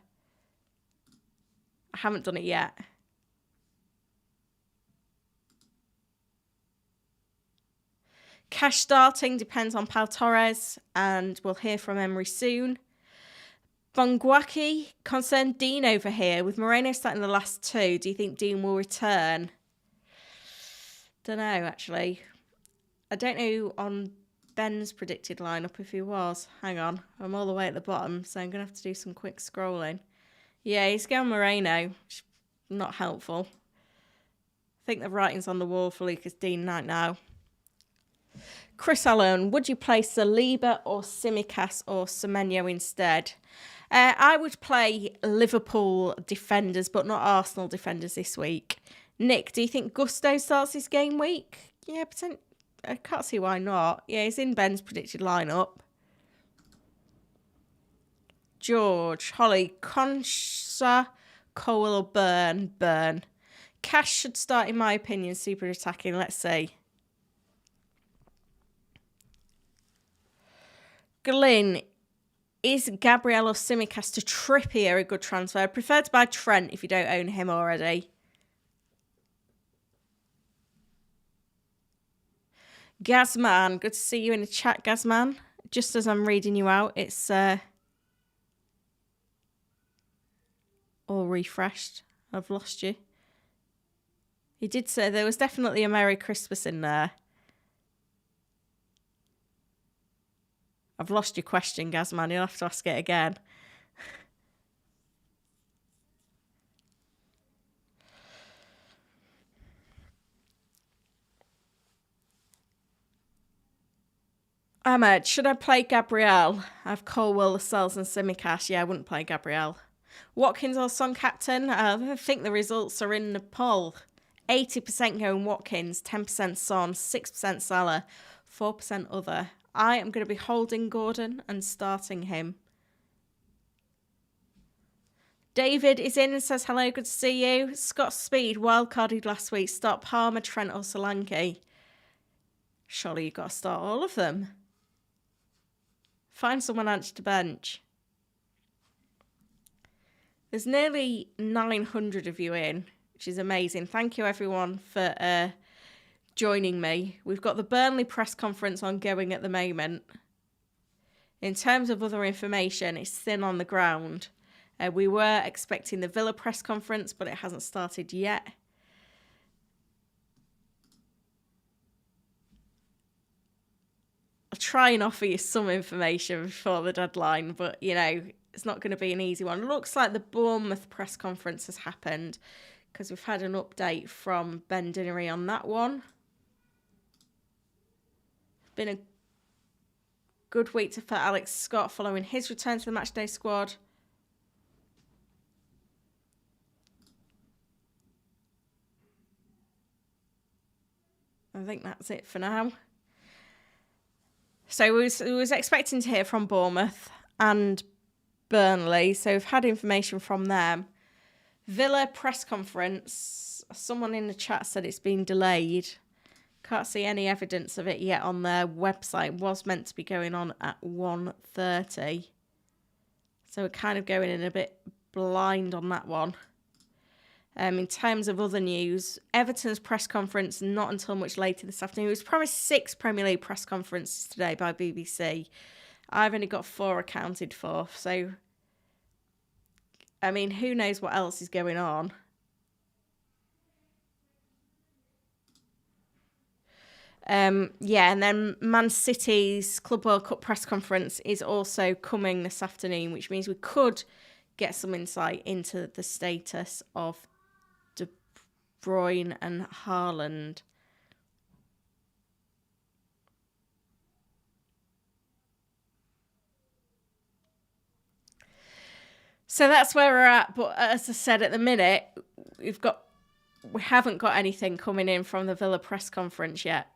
Speaker 1: I haven't done it yet. Cash starting depends on Pau Torres, and we'll hear from Emery soon. Bongwaki, concerned Dean over here. With Moreno starting the last 2, do you think Dean will return? Don't know, actually. I don't know on Ben's predicted lineup if he was. Hang on, I'm all the way at the bottom, so I'm going to have to do some quick scrolling. Yeah, he's going Moreno, which is not helpful. I think the writing's on the wall for Lucas Dean right now. Chris Allen, would you play Saliba or Simicast or Semenyo instead? I would play Liverpool defenders, but not Arsenal defenders this week. Nick, do you think Gusto starts this game week? Yeah, I can't see why not. Yeah, he's in Ben's predicted lineup. George, Holly, Concha, Cole or Burn? Burn. Cash should start, in my opinion, super attacking. Let's see. Glyn, is Gabriel or Simicast to Trippier a good transfer? I prefer to buy Trent if you don't own him already. Gazman, good to see you in the chat, Gazman. Just as I'm reading you out, it's all refreshed. I've lost you. He did say there was definitely a Merry Christmas in there. I've lost your question, Gazman. You'll have to ask it again. Ahmed, should I play Gabriel? I have Colwell, Lascelles and Simicast. Yeah, I wouldn't play Gabriel. Watkins or Son captain? I think the results are in the poll. 80% going Watkins, 10% Son, 6% Salah, 4% other. I am going to be holding Gordon and starting him. David is in and says, hello, good to see you. Scott Speed, wildcarded last week. Start Palmer, Trent or Solanke. Surely you've got to start all of them. Find someone else to bench. There's nearly 900 of you in, which is amazing. Thank you, everyone, for joining me. We've got the Burnley press conference ongoing at the moment. In terms of other information, it's thin on the ground. We were expecting the Villa press conference, but it hasn't started yet. I'll try and offer you some information before the deadline, but, you know, it's not going to be an easy one. Looks like the Bournemouth press conference has happened because we've had an update from Ben Dinnery on that one. Been a good week for Alex Scott following his return to the matchday squad. I think that's it for now. So we was expecting to hear from Bournemouth and Burnley, so we've had information from them. Villa press conference, someone in the chat said it's been delayed. Can't see any evidence of it yet on their website. It was meant to be going on at 1:30. So we're kind of going in a bit blind on that one. In terms of other news, Everton's press conference not until much later this afternoon. It was promised 6 Premier League press conferences today by BBC. I've only got 4 accounted for. So, I mean, who knows what else is going on? Yeah, and then Man City's Club World Cup press conference is also coming this afternoon, which means we could get some insight into the status of De Bruyne and Haaland. So that's where we're at. But as I said, at the minute, we haven't got anything coming in from the Villa press conference yet.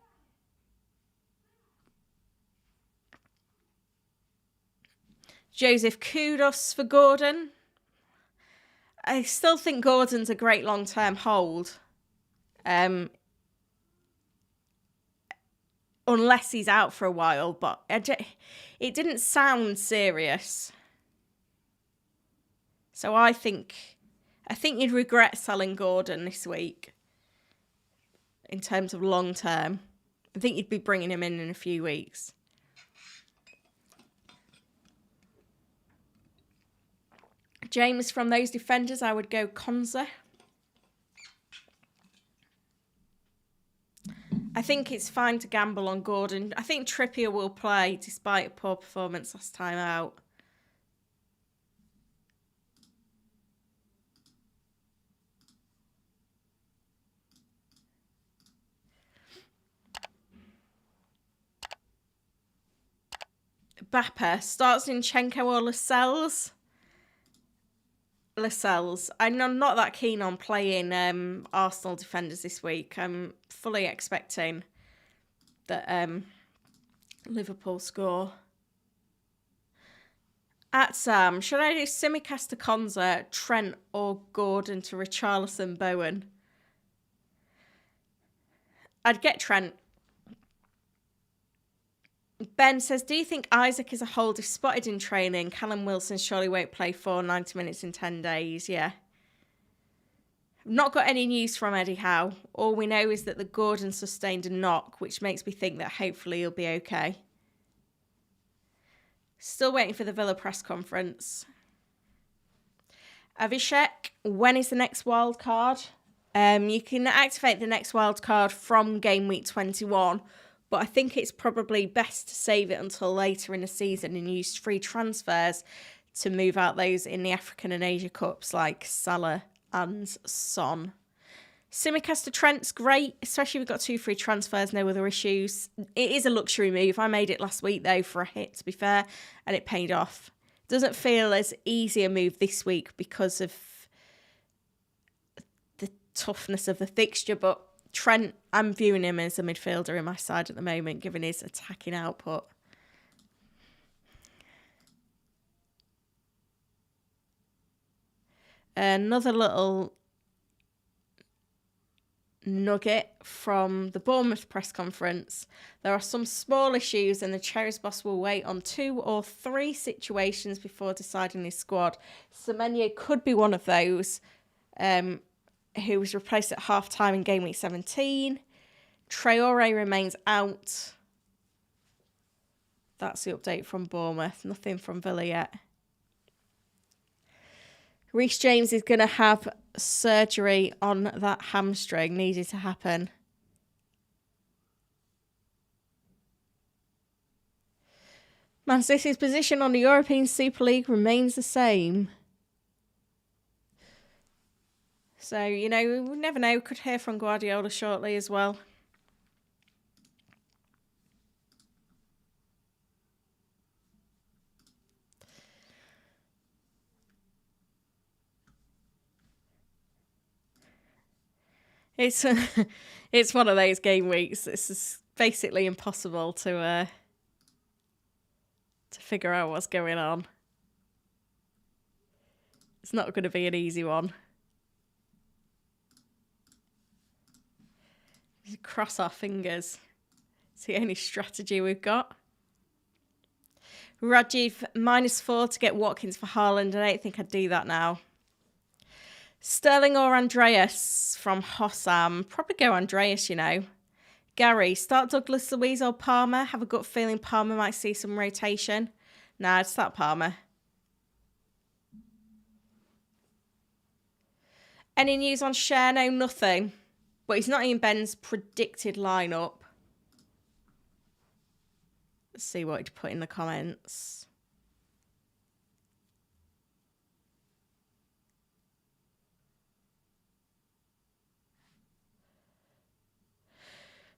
Speaker 1: Joseph, kudos for Gordon. I still think Gordon's a great long-term hold. Unless he's out for a while, but it didn't sound serious. So I think you'd regret selling Gordon this week in terms of long-term. I think you'd be bringing him in a few weeks. James, from those defenders, I would go Konza. I think it's fine to gamble on Gordon. I think Trippier will play despite a poor performance last time out. Bapper starts Zinchenko or Lascelles. Lascelles. I'm not that keen on playing Arsenal defenders this week. I'm fully expecting that Liverpool score. At Sam, should I do Tsimikas to Konza, Trent or Gordon to Richarlison, Bowen? I'd get Trent. Ben says, do you think Isaac is a hold if spotted in training? Callum Wilson surely won't play for 90 minutes in 10 days. Yeah. Not got any news from Eddie Howe. All we know is that the Gordon sustained a knock, which makes me think that hopefully he'll be okay. Still waiting for the Villa press conference. Avishek, when is the next wild card? You can activate the next wild card from Game Week 21, but I think it's probably best to save it until later in the season and use free transfers to move out those in the African and Asia Cups like Salah and Son. Tsimikas to Trent's great, especially if we've got 2 free transfers, no other issues. It is a luxury move. I made it last week, though, for a hit, to be fair, and it paid off. Doesn't feel as easy a move this week because of the toughness of the fixture, but Trent, I'm viewing him as a midfielder in my side at the moment, given his attacking output. Another little nugget from the Bournemouth press conference. There are some small issues and the Cherries boss will wait on 2 or 3 situations before deciding his squad. Semenyo could be one of those. Who was replaced at half-time in Game Week 17. Traore remains out. That's the update from Bournemouth. Nothing from Villa yet. Reece James is going to have surgery on that hamstring. Needed to happen. Man City's position on the European Super League remains the same. So, you know, we never know. Could hear from Guardiola shortly as well. It's one of those game weeks. It's basically impossible to figure out what's going on. It's not going to be an easy one. Cross our fingers. It's the only strategy we've got. Rajiv, -4 to get Watkins for Haaland. I don't think I'd do that now. Sterling or Andreas from Hossam. Probably go Andreas, you know. Gary, start Douglas Luiz or Palmer. Have a gut feeling Palmer might see some rotation. Nah, I'd start Palmer. Any news on Cher? No, nothing. But he's not in Ben's predicted lineup. Let's see what he'd put in the comments.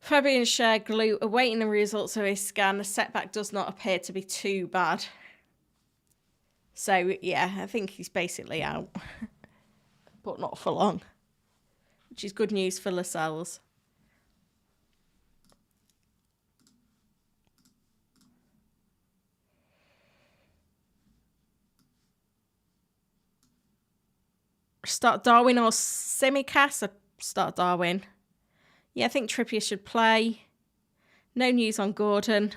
Speaker 1: Fabian Cher glue awaiting the results of his scan. The setback does not appear to be too bad. So, yeah, I think he's basically out. But not for long. Which is good news for Lascelles. Start Darwin or Tsimikas? Start Darwin. Yeah, I think Trippier should play. No news on Gordon.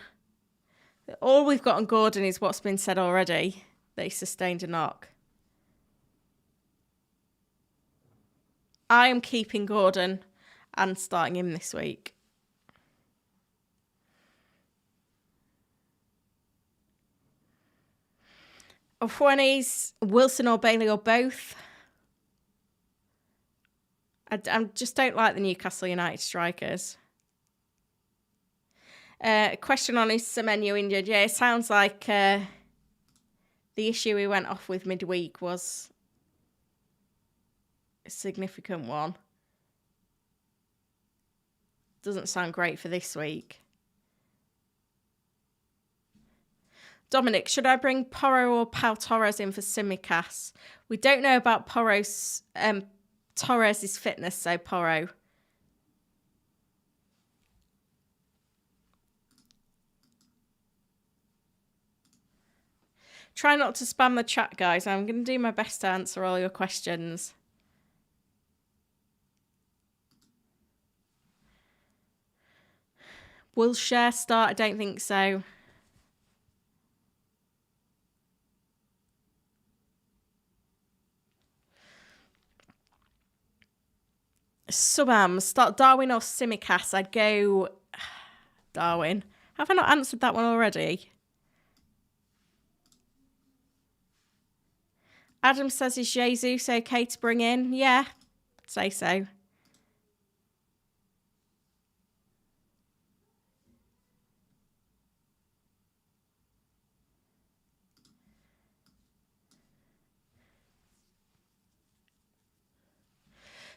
Speaker 1: All we've got on Gordon is what's been said already. That he sustained a knock. I am keeping Gordon and starting him this week. Ofuenes, Wilson or Bailey or both. I just don't like the Newcastle United strikers. Question on is Semenyo injured? Yeah, it sounds like the issue we went off with midweek was a significant one. Doesn't sound great for this week. Dominic, should I bring Porro or Pau Torres in for Simicast? We don't know about Torres' fitness, so Porro. Try not to spam the chat, guys. I'm going to do my best to answer all your questions. Will Cher start? I don't think so. Subam, start Darwin or Simicast? I'd go Darwin. Have I not answered that one already? Adam says, is Jesus okay to bring in? Yeah, I'd say so.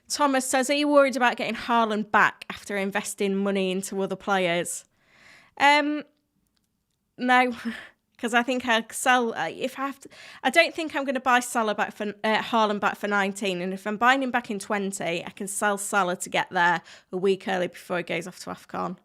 Speaker 1: Thomas says, are you worried about getting Haaland back after investing money into other players? No, because I think I'll sell. If I have to, I don't think I'm going to buy Salah back for Haaland back for 19. And if I'm buying him back in 20, I can sell Salah to get there a week early before he goes off to AFCON.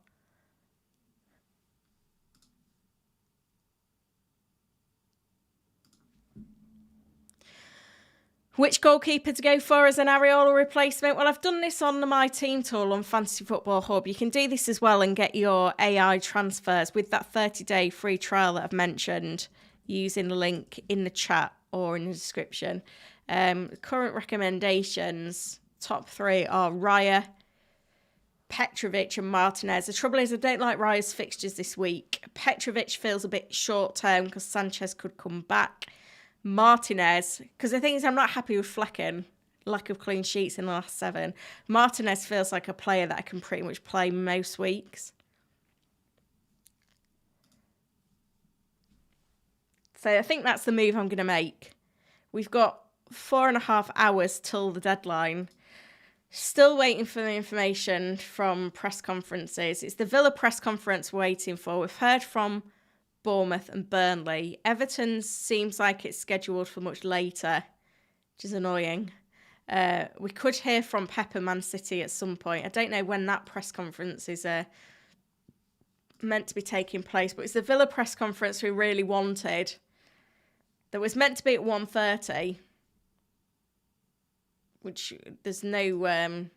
Speaker 1: Which goalkeeper to go for as an Areola replacement? Well, I've done this on my team tool on Fantasy Football Hub. You can do this as well and get your AI transfers with that 30-day free trial that I've mentioned using the link in the chat or in the description. Current recommendations, top 3 are Raya, Petrovic and Martinez. The trouble is I don't like Raya's fixtures this week. Petrovic feels a bit short-term because Sanchez could come back. Martinez, because the thing is I'm not happy with Flecken, lack of clean sheets in the last 7. Martinez feels like a player that I can pretty much play most weeks. So I think that's the move I'm going to make. We've got 4.5 hours till the deadline. Still waiting for the information from press conferences. It's the Villa press conference we're waiting for. We've heard from Bournemouth and Burnley. Everton seems like it's scheduled for much later, which is annoying. We could hear from Pep and Man City at some point. I don't know when that press conference is meant to be taking place, but it's the Villa press conference we really wanted. That was meant to be at 1:30, which there's no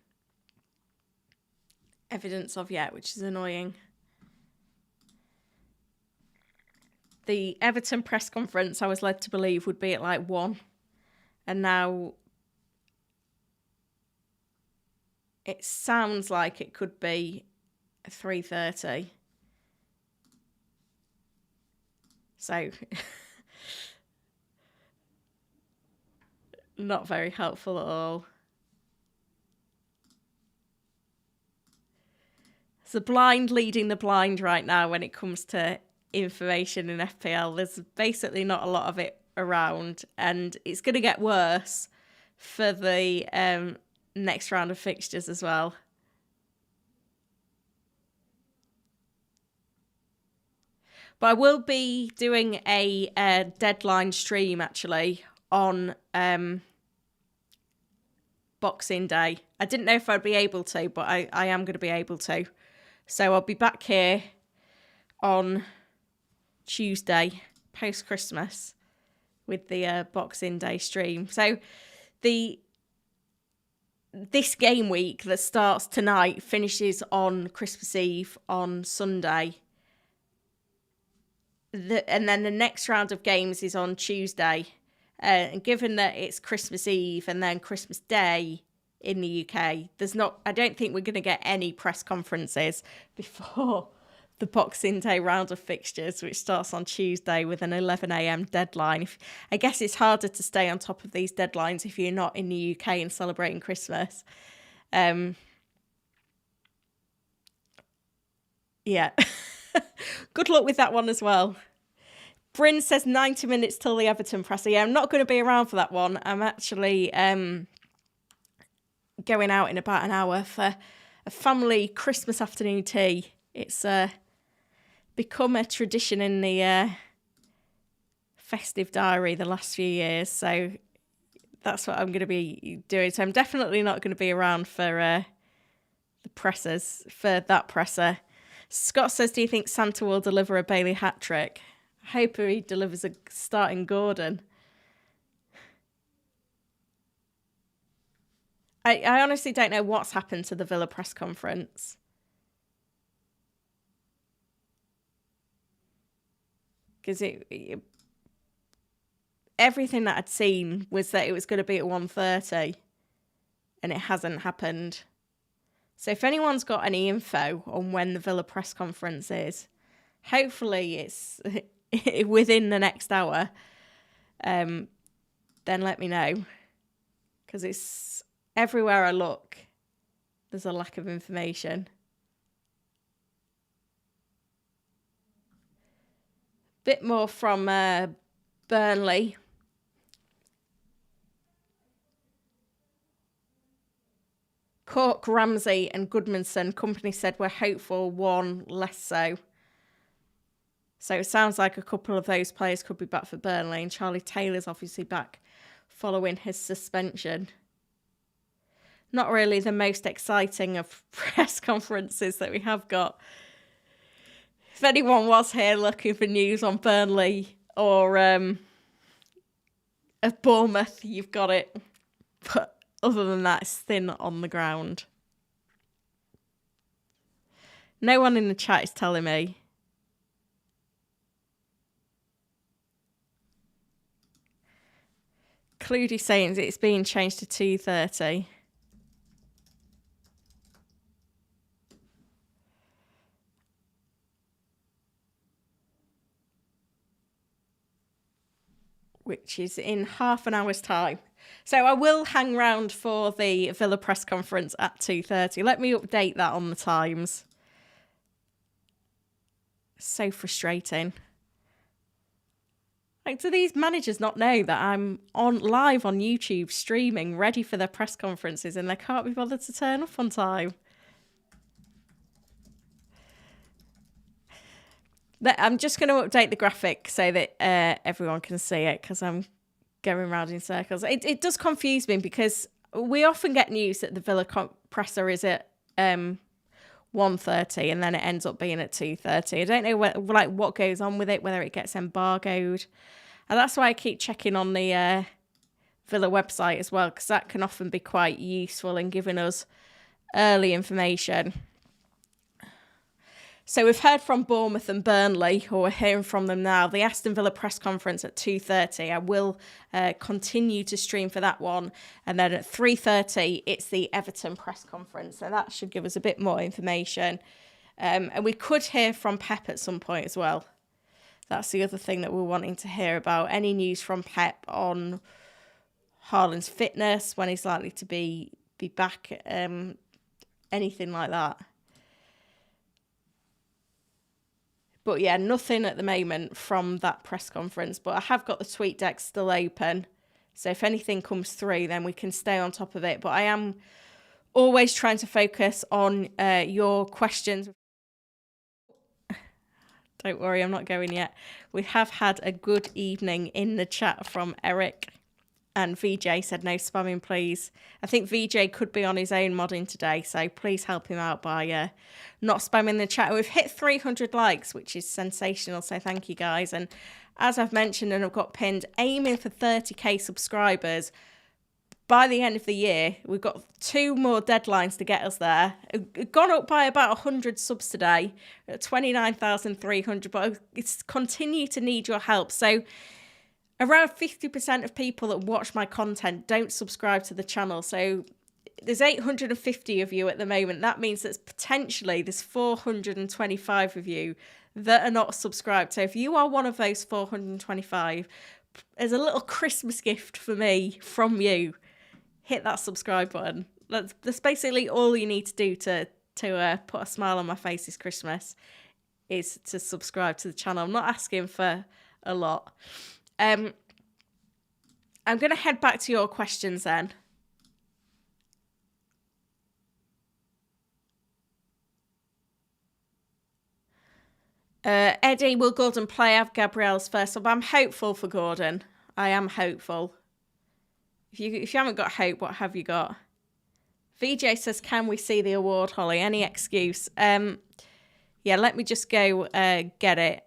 Speaker 1: evidence of yet, which is annoying. The Everton press conference, I was led to believe, would be at like 1. And now it sounds like it could be 3:30. So, not very helpful at all. It's the blind leading the blind right now when it comes to information in FPL. There's basically not a lot of it around, and it's going to get worse for the next round of fixtures as well. But I will be doing a deadline stream actually on Boxing Day. I didn't know if I'd be able to, but I am going to be able to. So I'll be back here on Tuesday, post-Christmas, with the Boxing Day stream. So this game week that starts tonight finishes on Christmas Eve on Sunday. And then the next round of games is on Tuesday. And given that it's Christmas Eve and then Christmas Day in the UK, I don't think we're going to get any press conferences before the Boxing Day round of fixtures, which starts on Tuesday with an 11 a.m. deadline. I guess it's harder to stay on top of these deadlines if you're not in the UK and celebrating Christmas. Yeah. Good luck with that one as well. Bryn says 90 minutes till the Everton presser. Yeah, I'm not going to be around for that one. I'm actually going out in about an hour for a family Christmas afternoon tea. It's become a tradition in the festive diary the last few years, so that's what I'm going to be doing. So I'm definitely not going to be around for the pressers, for that presser. Scott says, do you think Santa will deliver a Bailey hat trick? I hope he delivers a starting Gordon. I honestly don't know what's happened to the Villa press conference. Because everything that I'd seen was that it was going to be at 1:30, and it hasn't happened. So if anyone's got any info on when the Villa press conference is, hopefully it's within the next hour, then let me know. Because it's everywhere I look, there's a lack of information. Bit more from Burnley. Cork, Ramsey and Goodmanson, company said we're hopeful, one less so. So it sounds like a couple of those players could be back for Burnley, and Charlie Taylor's obviously back following his suspension. Not really the most exciting of press conferences that we have got. If anyone was here looking for news on Burnley or of Bournemouth, you've got it. But other than that, it's thin on the ground. No one in the chat is telling me. Cludy saying it's being changed to 2:30. Which is in half an hour's time. So I will hang round for the Villa press conference at 2:30. Let me update that on the times. So frustrating. Like, do these managers not know that I'm live on YouTube streaming, ready for their press conferences, and they can't be bothered to turn up on time? I'm just going to update the graphic so that everyone can see it, because I'm going round in circles. It does confuse me, because we often get news that the Villa presser is at 1:30 and then it ends up being at 2:30. I don't know what goes on with it, whether it gets embargoed. And that's why I keep checking on the Villa website as well, because that can often be quite useful in giving us early information. So we've heard from Bournemouth and Burnley, or we're hearing from them now. The Aston Villa press conference at 2:30. I will continue to stream for that one. And then at 3:30, it's the Everton press conference. So that should give us a bit more information. And we could hear from Pep at some point as well. That's the other thing that we're wanting to hear about. Any news from Pep on Haaland's fitness, when he's likely to be back, anything like that. But yeah, nothing at the moment from that press conference. But I have got the tweet deck still open. So if anything comes through, then we can stay on top of it. But I am always trying to focus on your questions. Don't worry, I'm not going yet. We have had a good evening in the chat from Eric. And VJ said no spamming, please. I think VJ could be on his own modding today, so please help him out by not spamming the chat. We've hit 300 likes, which is sensational, so thank you guys. And as I've mentioned and I've got pinned, aiming for 30k subscribers by the end of the year. We've got 2 more deadlines to get us there. It's gone up by about 100 subs today, at 29,300, but it's continue to need your help. So around 50% of people that watch my content don't subscribe to the channel. So there's 850 of you at the moment. That means that potentially there's 425 of you that are not subscribed. So if you are one of those 425, as a little Christmas gift for me from you, hit that subscribe button. That's basically all you need to do to put a smile on my face this Christmas, is to subscribe to the channel. I'm not asking for a lot. I'm going to head back to your questions then. Eddie, will Gordon play? Have Gabriel's first sub. I'm hopeful for Gordon. I am hopeful. If you haven't got hope, what have you got? VJ says, can we see the award, Holly? Any excuse? Yeah, let me just go get it.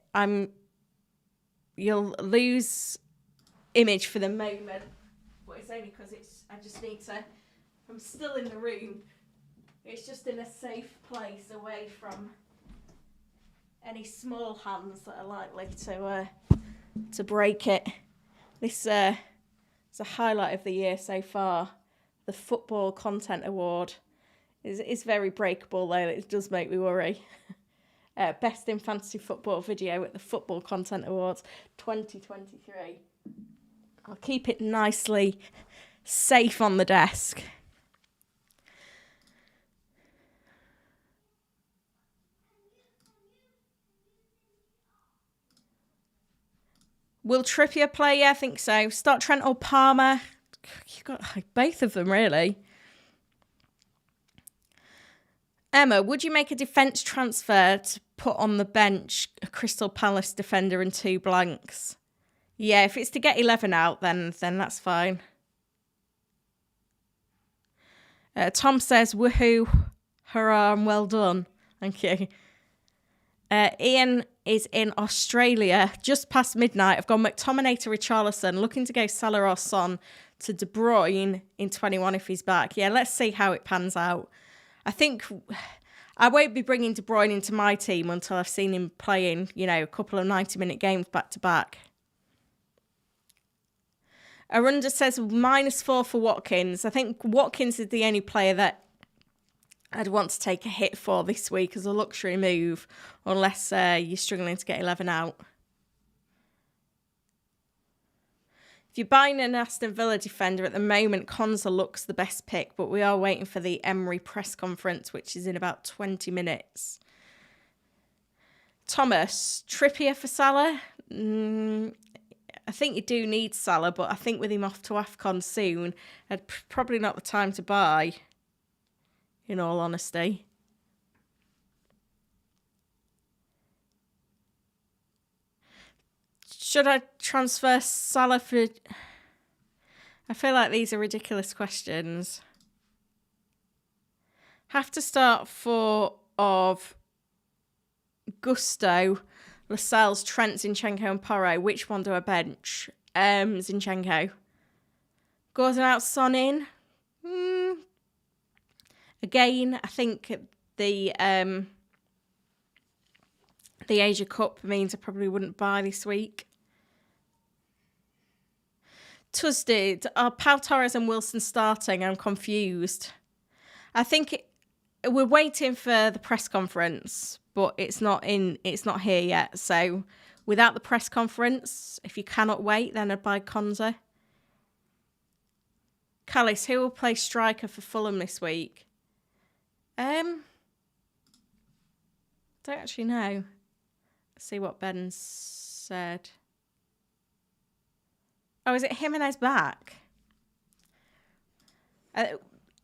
Speaker 1: You'll lose image for the moment. But it's only because I just need to, I'm still in the room. It's just in a safe place away from any small hands that are likely to break it. This is a highlight of the year so far. The Football Content Award is very breakable, though. It does make me worry. Best in Fantasy Football Video at the Football Content Awards 2023. I'll keep it nicely safe on the desk. Will Trippier play? Yeah, I think so. Start Trent or Palmer. You've got both of them, really. Emma, would you make a defence transfer to put on the bench a Crystal Palace defender and 2 blanks? Yeah, if it's to get 11 out, then that's fine. Tom says, woohoo, hurrah, and well done. Thank you. Ian is in Australia, just past midnight. I've gone McTominay to Richarlison, looking to go Salah or Son to De Bruyne in 21 if he's back. Yeah, let's see how it pans out. I think I won't be bringing De Bruyne into my team until I've seen him playing, a couple of 90-minute games back to back. Arunda says -4 for Watkins. I think Watkins is the only player that I'd want to take a hit for this week as a luxury move, unless you're struggling to get 11 out. If you're buying an Aston Villa defender at the moment, Konza looks the best pick, but we are waiting for the Emery press conference, which is in about 20 minutes. Thomas, Trippier for Salah? I think you do need Salah, but I think with him off to AFCON soon, probably not the time to buy, in all honesty. Should I transfer Salah for... I feel like these are ridiculous questions. Have to start 4 of Gusto, Lascelles, Trent, Zinchenko and Porro. Which one do I bench? Zinchenko. Gordon out, Son in. Again, I think the Asia Cup means I probably wouldn't buy this week. Tuesday, are Pau Torres and Wilson starting? I'm confused. I think we're waiting for the press conference, but it's not here yet. So without the press conference, if you cannot wait, then I'd buy Konza. Callis, who will play striker for Fulham this week? Don't actually know. Let's see what Ben said. Oh, is it Jimenez back?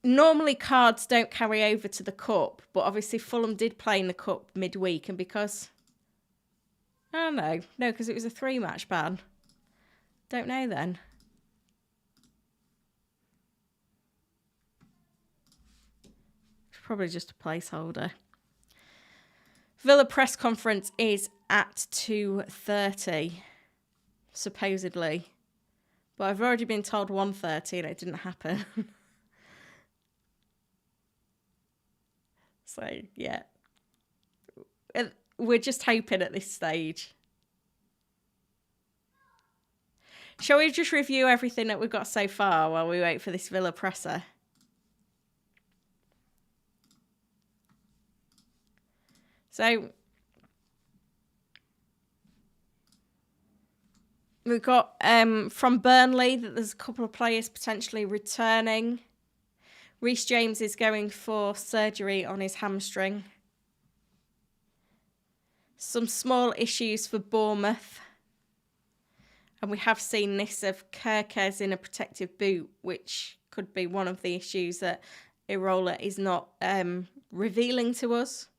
Speaker 1: Normally cards don't carry over to the Cup, but obviously Fulham did play in the Cup midweek, and because... Oh, no, because it was a 3-match ban. Don't know then. It's probably just a placeholder. Villa press conference is at 2:30, supposedly. But I've already been told 1:30 and it didn't happen. So, yeah. We're just hoping at this stage. Shall we just review everything that we've got so far while we wait for this Villa presser? So, we've got from Burnley that there's a couple of players potentially returning. Reece James is going for surgery on his hamstring. Some small issues for Bournemouth. And we have seen this of Kerkez in a protective boot, which could be one of the issues that Irola is not revealing to us.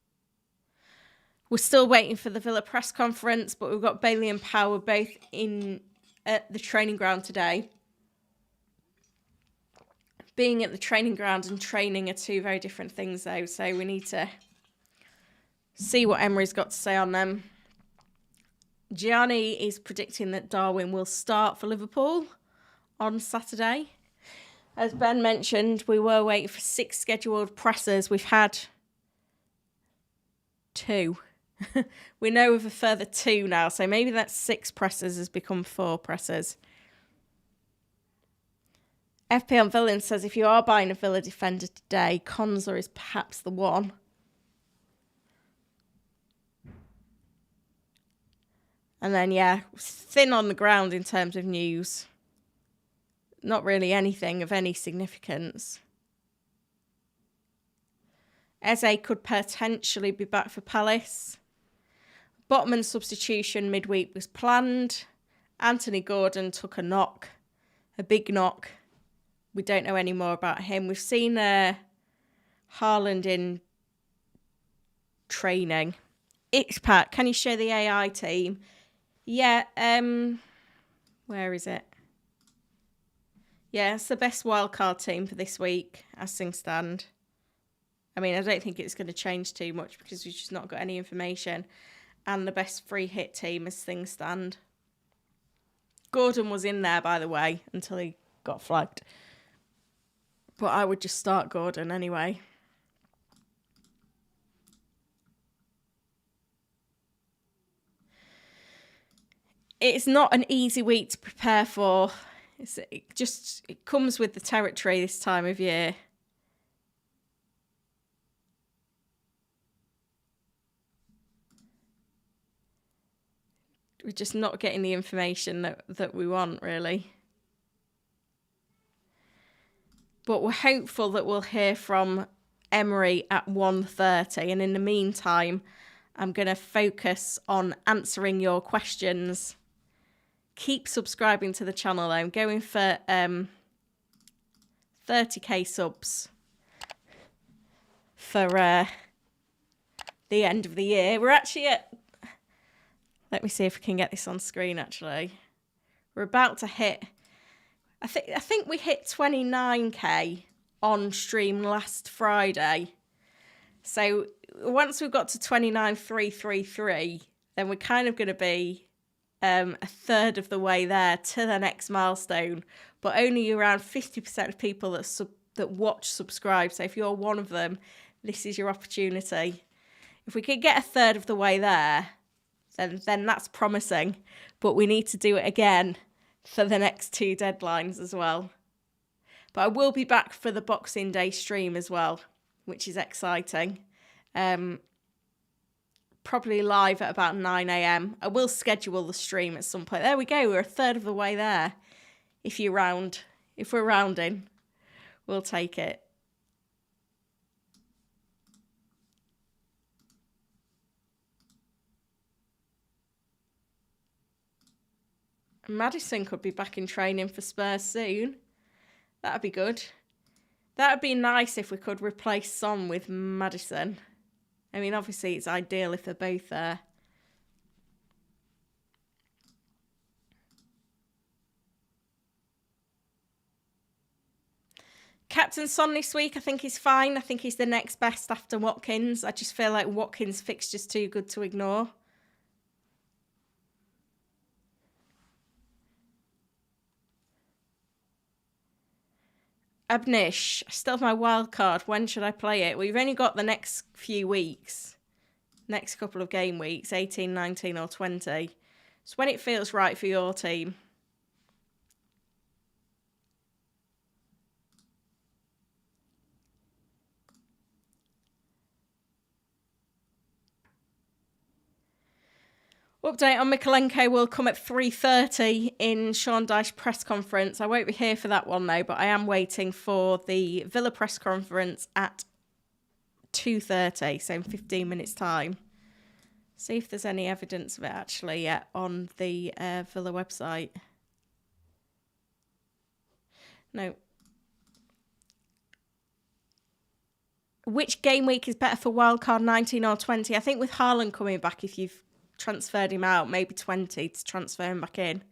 Speaker 1: We're still waiting for the Villa press conference, but we've got Bailey and Power both in at the training ground today. Being at the training ground and training are two very different things, though, so we need to see what Emery's got to say on them. Gianni is predicting that Darwin will start for Liverpool on Saturday. As Ben mentioned, we were waiting for 6 scheduled pressers. We've had 2. We know of a further 2 now, so maybe that 6 pressers has become 4 pressers. FPL Villain says if you are buying a Villa defender today, Konza is perhaps the one. And then, yeah, thin on the ground in terms of news. Not really anything of any significance. Eze could potentially be back for Palace. Botman's substitution midweek was planned. Anthony Gordon took a knock, a big knock. We don't know any more about him. We've seen Haaland in training. Pat, can you show the AI team? Yeah, where is it? Yeah, it's the best wildcard team for this week, as things stand. I mean, I don't think it's going to change too much because we've just not got any information. And the best free hit team as things stand. Gordon was in there, by the way, until he got flagged. But I would just start Gordon anyway. It's not an easy week to prepare for. It comes with the territory this time of year. We're just not getting the information that we want, really. But we're hopeful that we'll hear from Emery at 1:30. And in the meantime, I'm going to focus on answering your questions. Keep subscribing to the channel, though. I'm going for 30k subs for the end of the year. We're actually at... Let me see if we can get this on screen, actually. We're about to hit... I think we hit 29k on stream last Friday. So once we've got to 29,333, then we're kind of going to be a third of the way there to the next milestone. But only around 50% of people that watch subscribe. So if you're one of them, this is your opportunity. If we could get a third of the way there, then that's promising. But we need to do it again for the next 2 deadlines as well. But I will be back for the Boxing Day stream as well, which is exciting. Probably live at about 9 a.m. I will schedule the stream at some point. There we go. We're a third of the way there. If we're rounding, we'll take it. Maddison could be back in training for Spurs soon. That'd be good. That'd be nice if we could replace Son with Maddison. I mean, obviously it's ideal if they're both there. Captain Son this week, I think he's fine. I think he's the next best after Watkins. I just feel like Watkins' fixture's too good to ignore. Abnish, I still have my wild card. When should I play it? We've only got the next few weeks. Next couple of game weeks, 18, 19 or 20. It's when it feels right for your team. Update on Mykolenko will come at 3:30 in Sean Dyche press conference. I won't be here for that one though, but I am waiting for the Villa press conference at 2:30, so in 15 minutes time. See if there's any evidence of it actually yet on the Villa website. No. Which game week is better for wildcard, 19 or 20? I think with Haaland coming back, if you've transferred him out, maybe 20 to transfer him back in.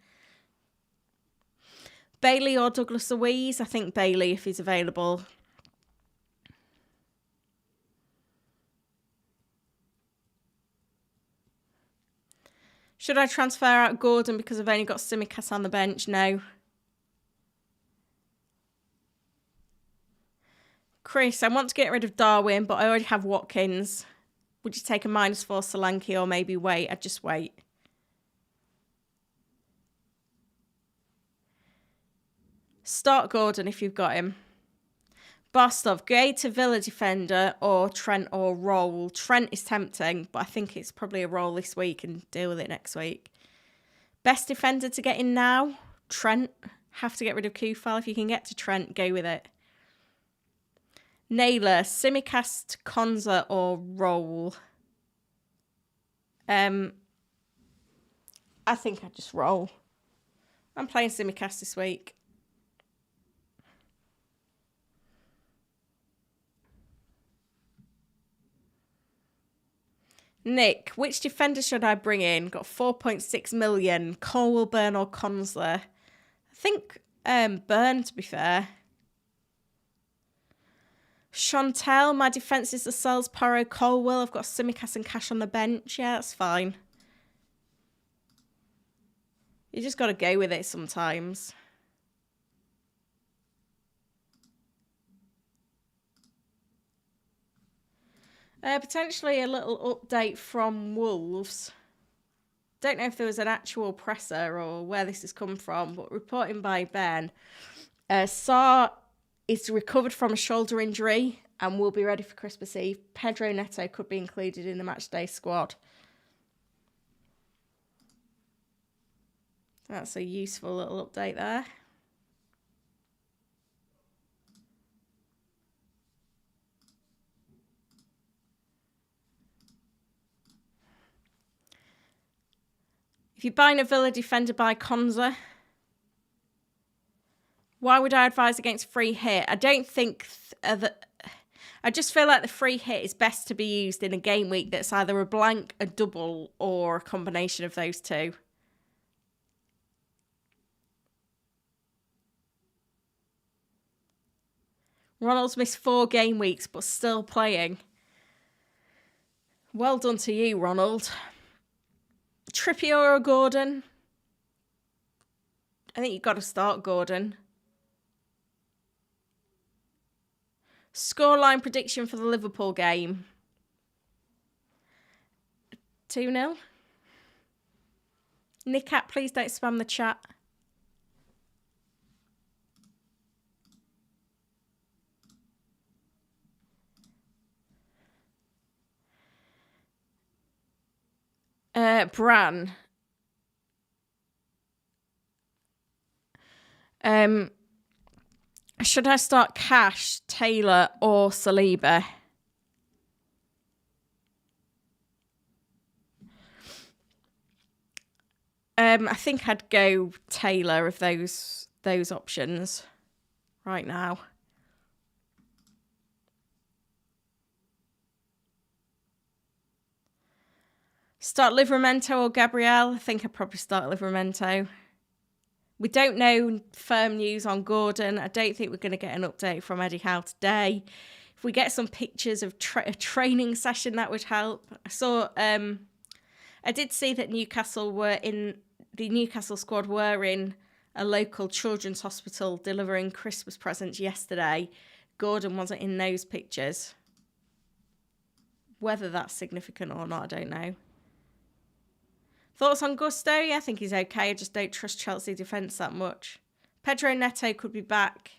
Speaker 1: Bailey or Douglas Luiz? I think Bailey if he's available. Should I transfer out Gordon because I've only got Tsimikas on the bench? No. Chris, I want to get rid of Darwin, but I already have Watkins. Would you take a -4 Solanke or maybe wait? I'd just wait. Start Gordon if you've got him. Bostov, Queyect Villa defender or Trent or roll. Trent is tempting, but I think it's probably a roll this week and deal with it next week. Best defender to get in now? Trent. Have to get rid of Kufal. If you can get to Trent, go with it. Naylor, Tsimikas, Konza or roll. I think I'd just roll. I'm playing Tsimikas this week. Nick, which defender should I bring in? Got 4.6 million. Colwell, Burn or Consler? I think Burn, to be fair. Chantel, my defence is the Sells, Porro, Colwell. I've got Tsimikas and Cash on the bench. Yeah, that's fine. You just got to go with it sometimes. Potentially a little update from Wolves. Don't know if there was an actual presser or where this has come from, but reporting by Ben, Sarr is recovered from a shoulder injury and will be ready for Christmas Eve. Pedro Neto could be included in the matchday squad. That's a useful little update there. If you're buying a Villa defender, buy Konza. Why would I advise against free hit? I don't think I just feel like the free hit is best to be used in a game week that's either a blank, a double, or a combination of those two. Ronald's missed 4 game weeks, but still playing. Well done to you, Ronald. Trippier or Gordon? I think you've got to start Gordon. Scoreline prediction for the Liverpool game. 2-0. Nicat, please don't spam the chat. Bran. Should I start Cash, Taylor or Saliba? I think I'd go Taylor of those options right now. Start Livramento or Gabriel? I think I'd probably start Livramento. We don't know firm news on Gordon. I don't think we're going to get an update from Eddie Howe today. If we get some pictures of a training session, that would help. I did see that the Newcastle squad were in a local children's hospital delivering Christmas presents yesterday. Gordon wasn't in those pictures. Whether that's significant or not, I don't know. Thoughts on Gusto? Yeah, I think he's okay. I just don't trust Chelsea defence that much. Pedro Neto could be back.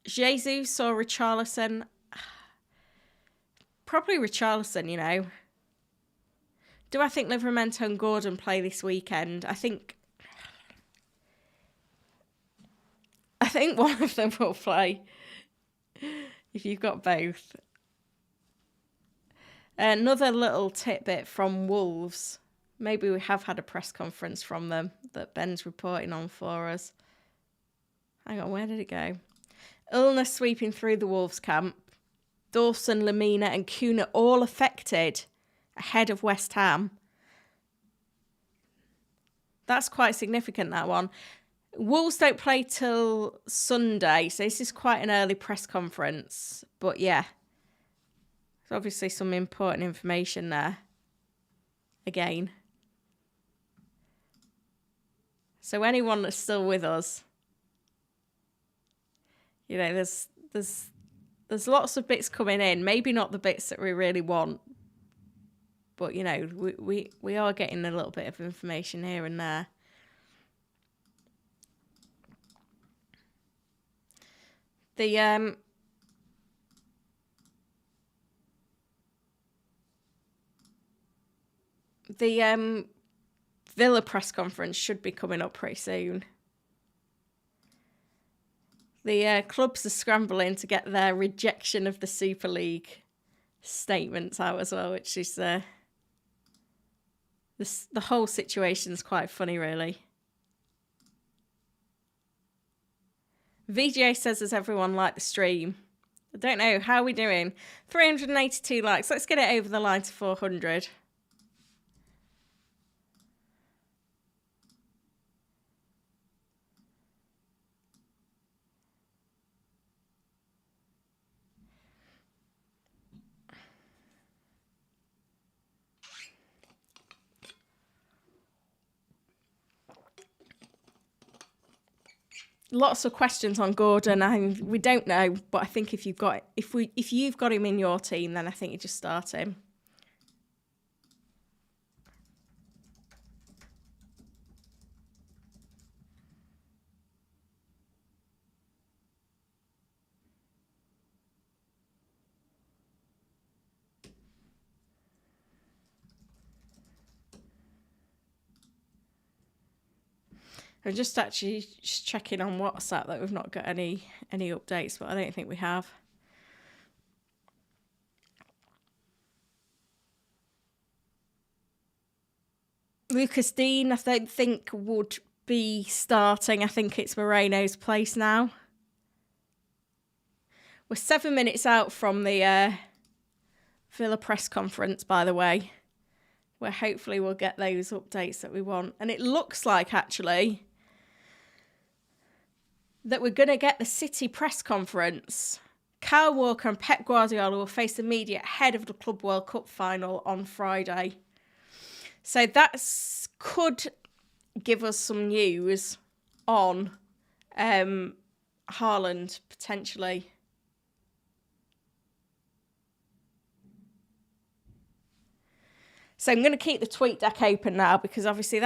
Speaker 1: Jesus or Richarlison? Probably Richarlison, you know. Do I think Livramento and Gordon play this weekend? I think one of them will play. If you've got both. Another little tidbit from Wolves. Maybe we have had a press conference from them that Ben's reporting on for us. Hang on, where did it go? Illness sweeping through the Wolves camp. Dawson, Lamina and Kuna all affected ahead of West Ham. That's quite significant, that one. Wolves don't play till Sunday, so this is quite an early press conference. But yeah, there's obviously some important information there. Again. So anyone that's still with us, you know, there's lots of bits coming in. Maybe not the bits that we really want, but you know, we are getting a little bit of information here and there. The Villa press conference should be coming up pretty soon. The clubs are scrambling to get their rejection of the Super League statements out as well, which is the whole situation's quite funny, really. VJ says, does everyone like the stream? I don't know. How are we doing? 382 likes. Let's get it over the line to 400. Lots of questions on Gordon. We don't know, but I think if you've got him in your team, then I think you just start him. I'm just actually checking on WhatsApp that we've not got any updates, but I don't think we have. Lucas Dean, I don't think would be starting. I think it's Moreno's place now. We're 7 minutes out from the Villa press conference, by the way, where hopefully we'll get those updates that we want. And it looks like, actually, that we're going to get the City press conference. Kyle Walker and Pep Guardiola will face the media ahead of the Club World Cup final on Friday. So that could give us some news on Haaland, potentially. So I'm going to keep the tweet deck open now because obviously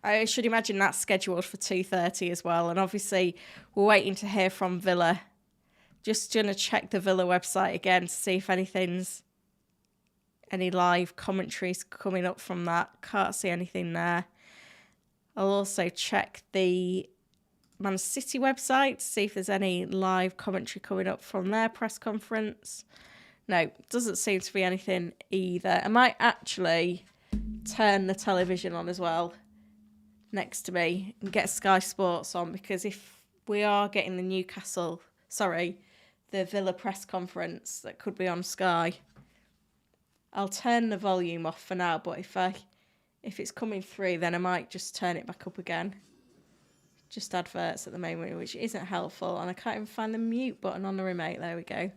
Speaker 1: I should imagine that's scheduled for 2:30 as well. And obviously we're waiting to hear from Villa. Just going to check the Villa website again to see if any live commentaries coming up from that. Can't see anything there. I'll also check the Man City website to see if there's any live commentary coming up from their press conference. No, doesn't seem to be anything either. I might actually turn the television on as well next to me and get Sky Sports on, because if we are getting the Villa press conference that could be on Sky, I'll turn the volume off for now, but if it's coming through, then I might just turn it back up again. Just adverts at the moment, which isn't helpful, and I can't even find the mute button on the remote. There we go.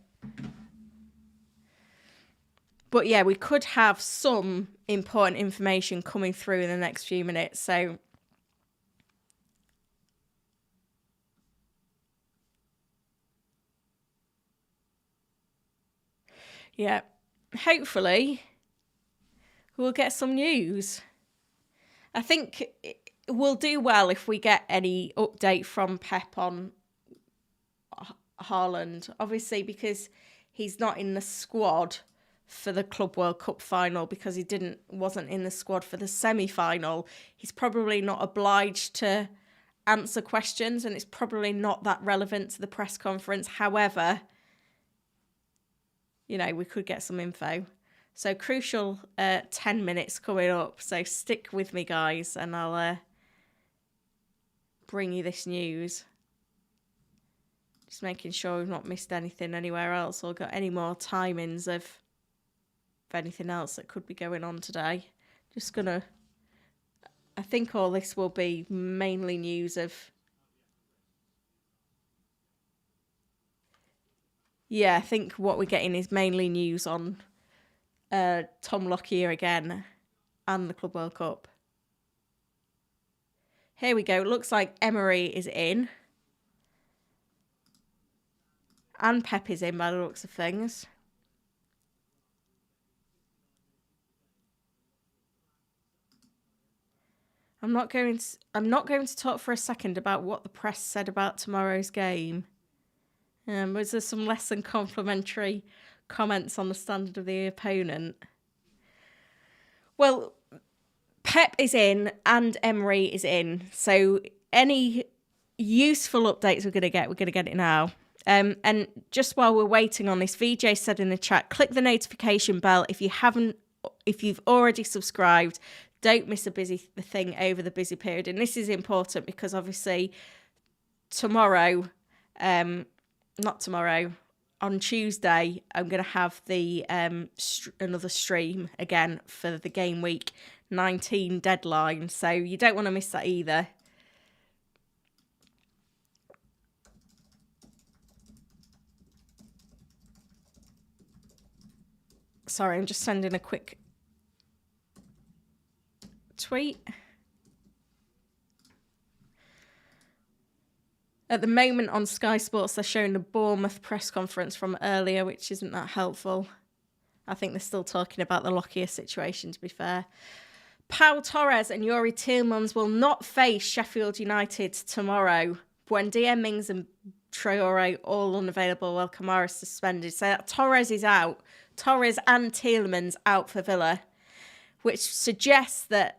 Speaker 1: But yeah, we could have some important information coming through in the next few minutes. So yeah, hopefully we'll get some news. I think we'll do well if we get any update from Pep on Haaland, obviously, because he's not in the squad for the Club World Cup final, because he wasn't in the squad for the semi-final. He's probably not obliged to answer questions, and it's probably not that relevant to the press conference. However, you know, we could get some info. So crucial 10 minutes coming up. So stick with me, guys, and I'll bring you this news. Just making sure we've not missed anything anywhere else or got any more timings of anything else that could be going on today. Just gonna... I think all this will be mainly news of... Yeah, I think what we're getting is mainly news on Tom Lockyer again and the Club World Cup. Here we go. It looks like Emery is in. And Pep is in by the looks of things. I'm not going to talk for a second about what the press said about tomorrow's game. Was there some less than complimentary comments on the standard of the opponent? Well, Pep is in and Emery is in. So any useful updates we're going to get it now. And just while we're waiting on this, VJ said in the chat, click the notification bell if you've already subscribed. Don't miss a busy thing over the busy period. And this is important because obviously tomorrow, on Tuesday, I'm going to have the another stream again for the Game Week 19 deadline. So you don't want to miss that either. Sorry, I'm just sending a quick tweet. At the moment on Sky Sports, they're showing the Bournemouth press conference from earlier, which isn't that helpful. I think they're still talking about the Lockyer situation, to be fair. Pau Torres and Yuri Tielemans will not face Sheffield United tomorrow. Buendia, Mings and Traore all unavailable while Kamara is suspended. So Torres is out. Torres and Tielemans out for Villa, which suggests that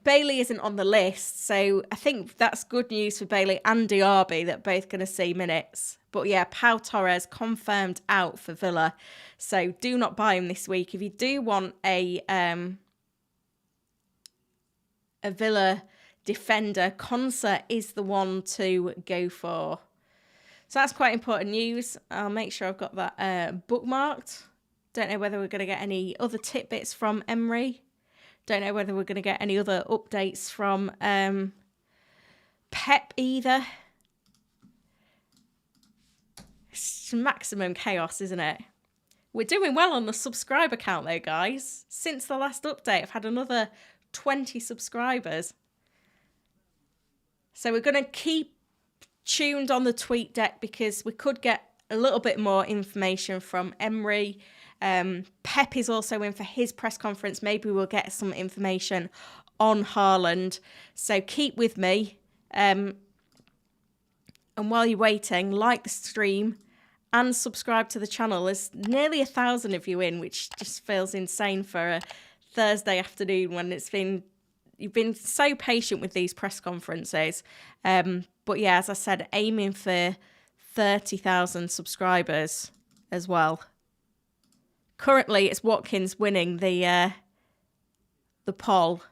Speaker 1: Bailey isn't on the list. So I think that's good news for Bailey and Diaby that both going to see minutes. But yeah, Pau Torres confirmed out for Villa. So do not buy him this week. If you do want a Villa defender, Concert is the one to go for. So that's quite important news. I'll make sure I've got that bookmarked. Don't know whether we're going to get any other tidbits from Emery. Don't know whether we're going to get any other updates from Pep either. It's maximum chaos, isn't it? We're doing well on the subscriber count though, guys. Since the last update, I've had another 20 subscribers. So we're going to keep tuned on the tweet deck because we could get a little bit more information from Emery. Pep is also in for his press conference. Maybe we'll get some information on Haaland. So keep with me. And while you're waiting, like the stream and subscribe to the channel. There's nearly 1,000 of you in, which just feels insane for a Thursday afternoon when you've been so patient with these press conferences. But yeah, as I said, aiming for 30,000 subscribers as well. Currently, it's Watkins winning the poll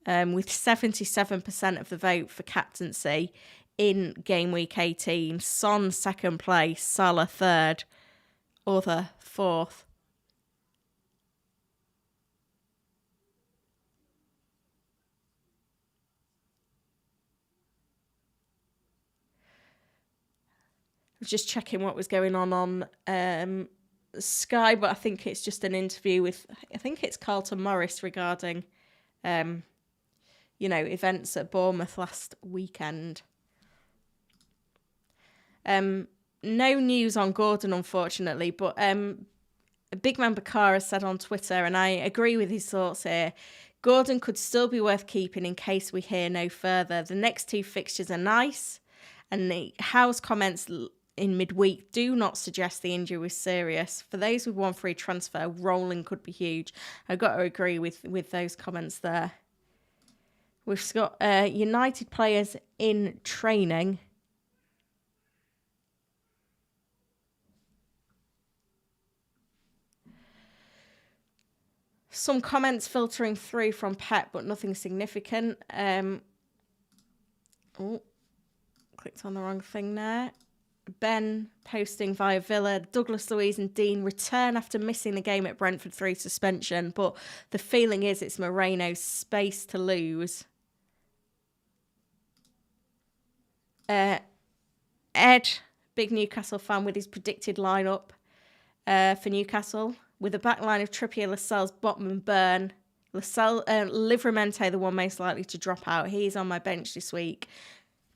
Speaker 1: with 77% of the vote for captaincy in Game Week 18. Son second place, Salah third, Other fourth. I was just checking what was going on Sky, but I think it's just an interview with, I think it's Carlton Morris regarding, events at Bournemouth last weekend. No news on Gordon, unfortunately, but Big Man Bakar has said on Twitter, and I agree with his thoughts here, Gordon could still be worth keeping in case we hear no further. The next two fixtures are nice, and the House comments in midweek do not suggest the injury was serious. For those with one free transfer, rolling could be huge. I've got to agree with those comments there. We've got United players in training. Some comments filtering through from Pep, but nothing significant. Click clicked on the wrong thing there. Ben posting via Villa. Douglas Luiz and Dean return after missing the game at Brentford through suspension. But the feeling is it's Moreno's space to lose. Ed, big Newcastle fan, with his predicted lineup for Newcastle. With a back line of Trippier, Lascelles, Botman, Burn. Livramento, the one most likely to drop out. He's on my bench this week.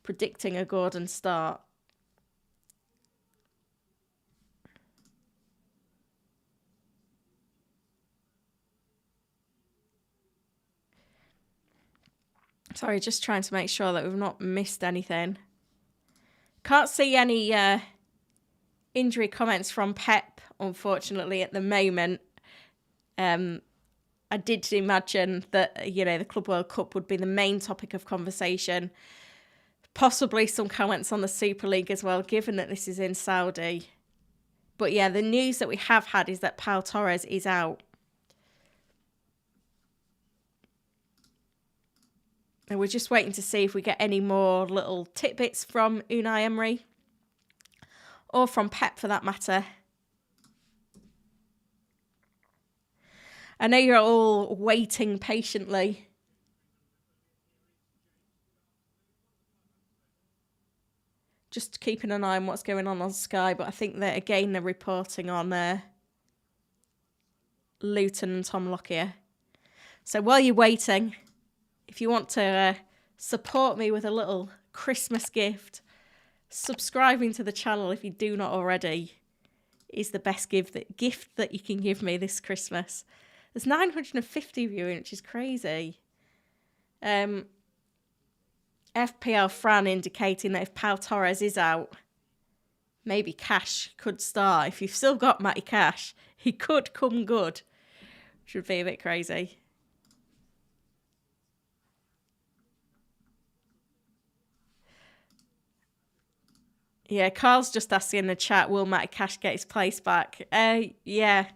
Speaker 1: Predicting a Gordon start. Sorry, just trying to make sure that we've not missed anything. Can't see any injury comments from Pep, unfortunately, at the moment. I did imagine that, you know, the Club World Cup would be the main topic of conversation. Possibly some comments on the Super League as well, given that this is in Saudi. But yeah, the news that we have had is that Pau Torres is out. And we're just waiting to see if we get any more little tidbits from Unai Emery. Or from Pep, for that matter. I know you're all waiting patiently. Just keeping an eye on what's going on Sky, but I think that, again, they're reporting on Luton and Tom Lockyer. So while you're waiting, if you want to support me with a little Christmas gift, subscribing to the channel if you do not already is the best gift that you can give me this Christmas. There's 950 viewing, which is crazy. FPL Fran indicating that if Pau Torres is out, maybe Cash could start. If you've still got Matty Cash, he could come good, which would be a bit crazy. Yeah, Carl's just asking in the chat, will Matty Cash get his place back? Yeah.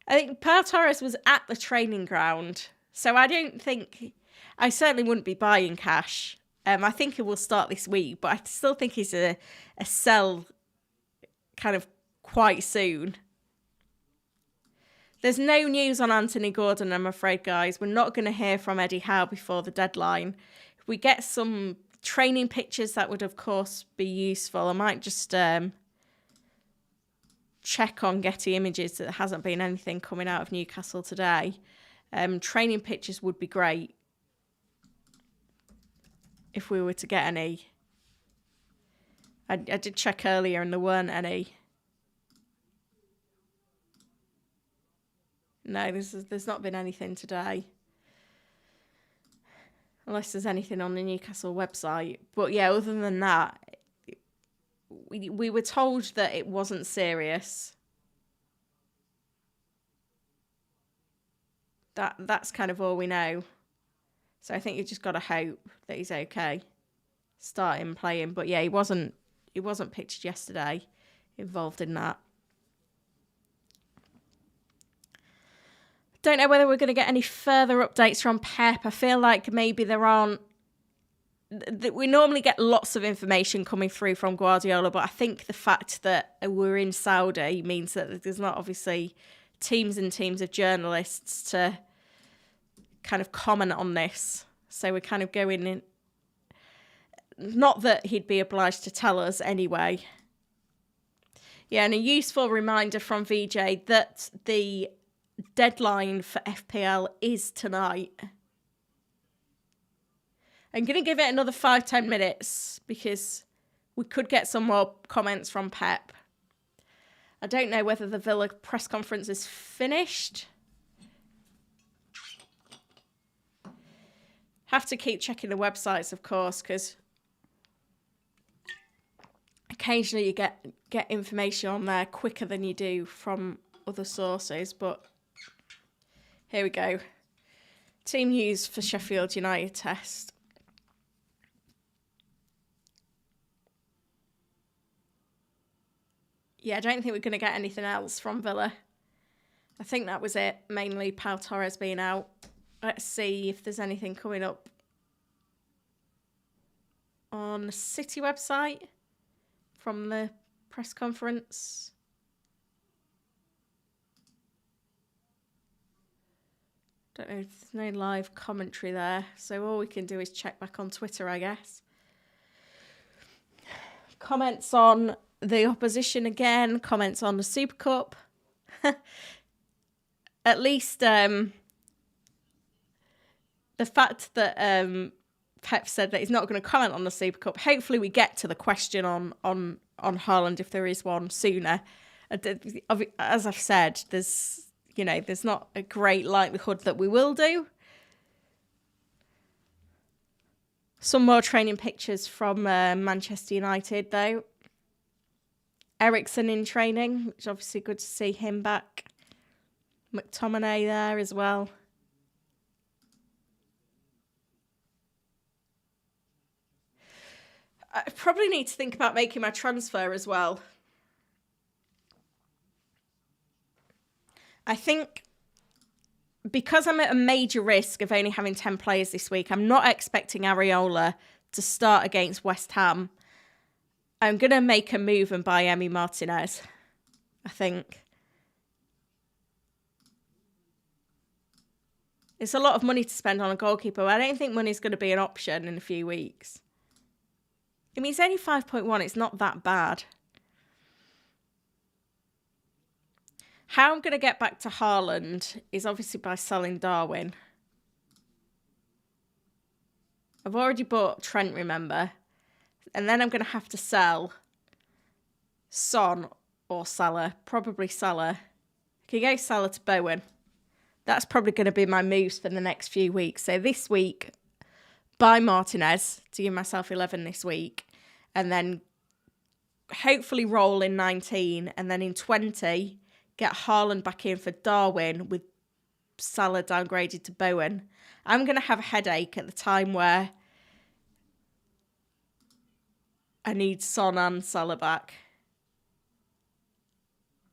Speaker 1: I think Pau Torres was at the training ground, so I certainly wouldn't be buying Cash. I think he will start this week, but I still think he's a sell kind of quite soon. There's no news on Anthony Gordon, I'm afraid, guys. We're not going to hear from Eddie Howe before the deadline. If we get some training pictures, that would, of course, be useful. I might just check on Getty Images that there hasn't been anything coming out of Newcastle today. Training pictures would be great if we were to get any. I did check earlier and there weren't any. No, there's not been anything today. Unless there's anything on the Newcastle website. But yeah, other than that, we were told that it wasn't serious. That's kind of all we know. So I think you just got to hope that he's okay. Starting playing. But yeah, he wasn't pictured yesterday involved in that. Don't know whether we're going to get any further updates from Pep. I feel like maybe there aren't. We normally get lots of information coming through from Guardiola, but I think the fact that we're in Saudi means that there's not obviously teams and teams of journalists to kind of comment on this. So we're kind of going in. Not that he'd be obliged to tell us anyway. Yeah, and a useful reminder from VJ that the deadline for FPL is tonight. I'm going to give it another 5-10 minutes because we could get some more comments from Pep. I don't know whether the Villa press conference is finished. Have to keep checking the websites, of course, because occasionally you get information on there quicker than you do from other sources, but here we go. Team news for Sheffield United test. Yeah, I don't think we're going to get anything else from Villa. I think that was it. Mainly Pau Torres being out. Let's see if there's anything coming up on the City website from the press conference. Don't know, there's no live commentary there, so all we can do is check back on Twitter, I guess. Comments on the opposition again, comments on the Super Cup. At least the fact that Pep said that he's not going to comment on the Super Cup, hopefully we get to the question on Haaland if there is one sooner. As I've said, there's not a great likelihood that we will do. Some more training pictures from Manchester United, though. Eriksen in training, which is obviously good to see him back. McTominay there as well. I probably need to think about making my transfer as well. I think because I'm at a major risk of only having 10 players this week, I'm not expecting Areola to start against West Ham. I'm going to make a move and buy Emi Martinez, I think. It's a lot of money to spend on a goalkeeper, but I don't think money's going to be an option in a few weeks. I mean, it's only 5.1. It's not that bad. How I'm going to get back to Haaland is obviously by selling Darwin. I've already bought Trent, remember? And then I'm going to have to sell Son or Salah. Probably Salah. Can you go Salah to Bowen? That's probably going to be my moves for the next few weeks. So this week, buy Martinez to give myself 11 this week. And then hopefully roll in 19. And then in 20, get Haaland back in for Darwin with Salah downgraded to Bowen. I'm going to have a headache at the time where I need Son and Salah back.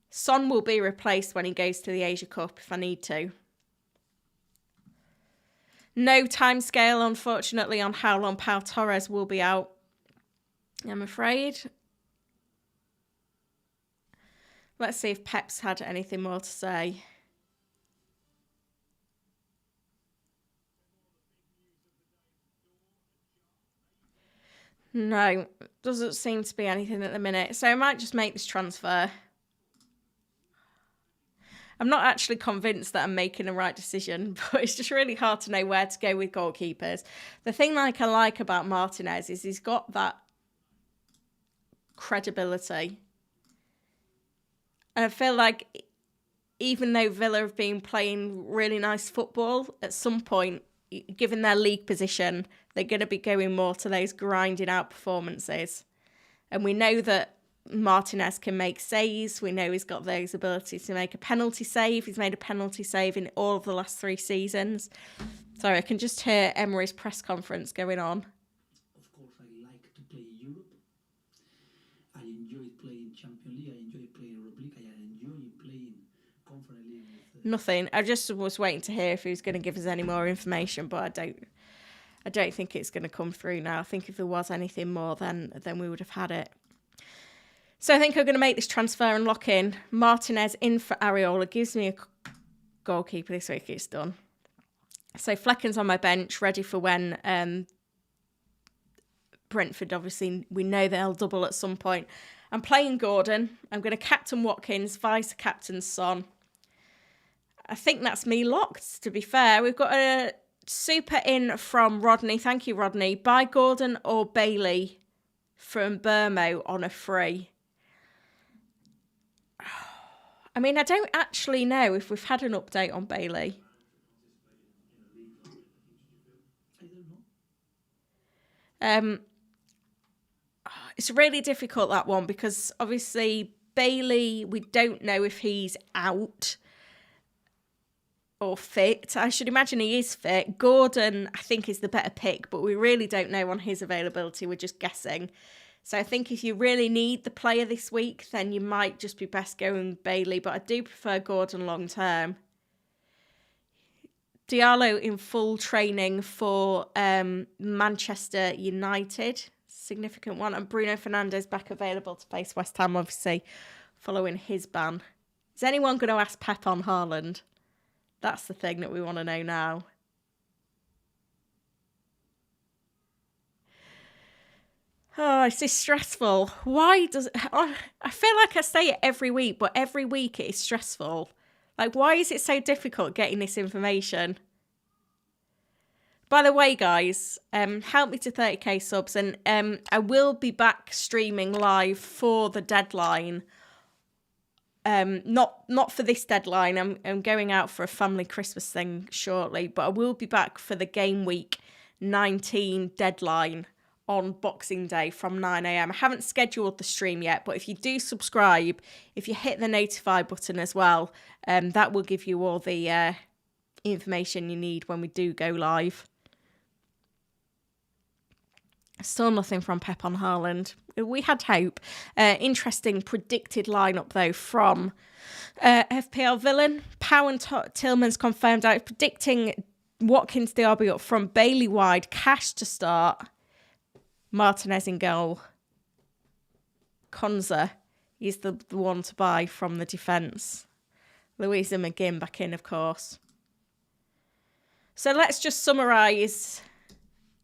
Speaker 1: Son will be replaced when he goes to the Asia Cup if I need to. No timescale, unfortunately, on how long Pau Torres will be out, I'm afraid. Let's see if Pep's had anything more to say. No, doesn't seem to be anything at the minute. So I might just make this transfer. I'm not actually convinced that I'm making the right decision, but it's just really hard to know where to go with goalkeepers. The thing I like about Martinez is he's got that credibility. And I feel like even though Villa have been playing really nice football, at some point, given their league position, they're going to be going more to those grinding out performances. And we know that Martinez can make saves. We know he's got those abilities to make a penalty save. He's made a penalty save in all of the last 3 seasons. Sorry, I can just hear Emery's press conference going on.
Speaker 2: Of course, I like to play Europe. I enjoy playing Champions League. I enjoy playing Europa League. I enjoy playing Conference League.
Speaker 1: Nothing. I just was waiting to hear if he was going to give us any more information, but I don't think it's going to come through now. I think if there was anything more, then we would have had it. So I think I'm going to make this transfer and lock in Martinez in for Areola. Gives me a goalkeeper this week. It's done. So Flecken's on my bench, ready for when Brentford, obviously, we know they'll double at some point. I'm playing Gordon. I'm going to captain Watkins, vice-captain Son. I think that's me locked, to be fair. We've got a super in from Rodney. Thank you, Rodney. Buy Gordon or Bailey from Burmo on a free. I mean, I don't actually know if we've had an update on Bailey. It's really difficult, that one, because obviously Bailey, we don't know if he's out or fit. I should imagine he is fit. Gordon, I think, is the better pick, but we really don't know on his availability. We're just guessing. So I think if you really need the player this week, then you might just be best going Bailey. But I do prefer Gordon long term. Diallo in full training for Manchester United. significant one. And Bruno Fernandes back available to face West Ham, obviously, following his ban. Is anyone going to ask Pep on Haaland? That's the thing that we want to know now. Oh, it's just stressful. Why does... Oh, I feel like I say it every week, but every week it is stressful. Like, why is it so difficult getting this information? By the way, guys, help me to 30k subs, and I will be back streaming live for the deadline. Not for this deadline. I'm going out for a family Christmas thing shortly, but I will be back for the Game Week 19 deadline on Boxing Day from 9 a.m. I haven't scheduled the stream yet, but if you do subscribe, if you hit the notify button as well, that will give you all the information you need when we do go live. Still nothing from Pep on Haaland. We had hope. Interesting predicted lineup, though, from FPL Villain. Pow and Tillman's confirmed out, predicting Watkins, Diaby up front, Bailey wide, Cash to start, Martinez in goal. Konza is the one to buy from the defence. Louisa McGinn back in, of course. So let's just summarise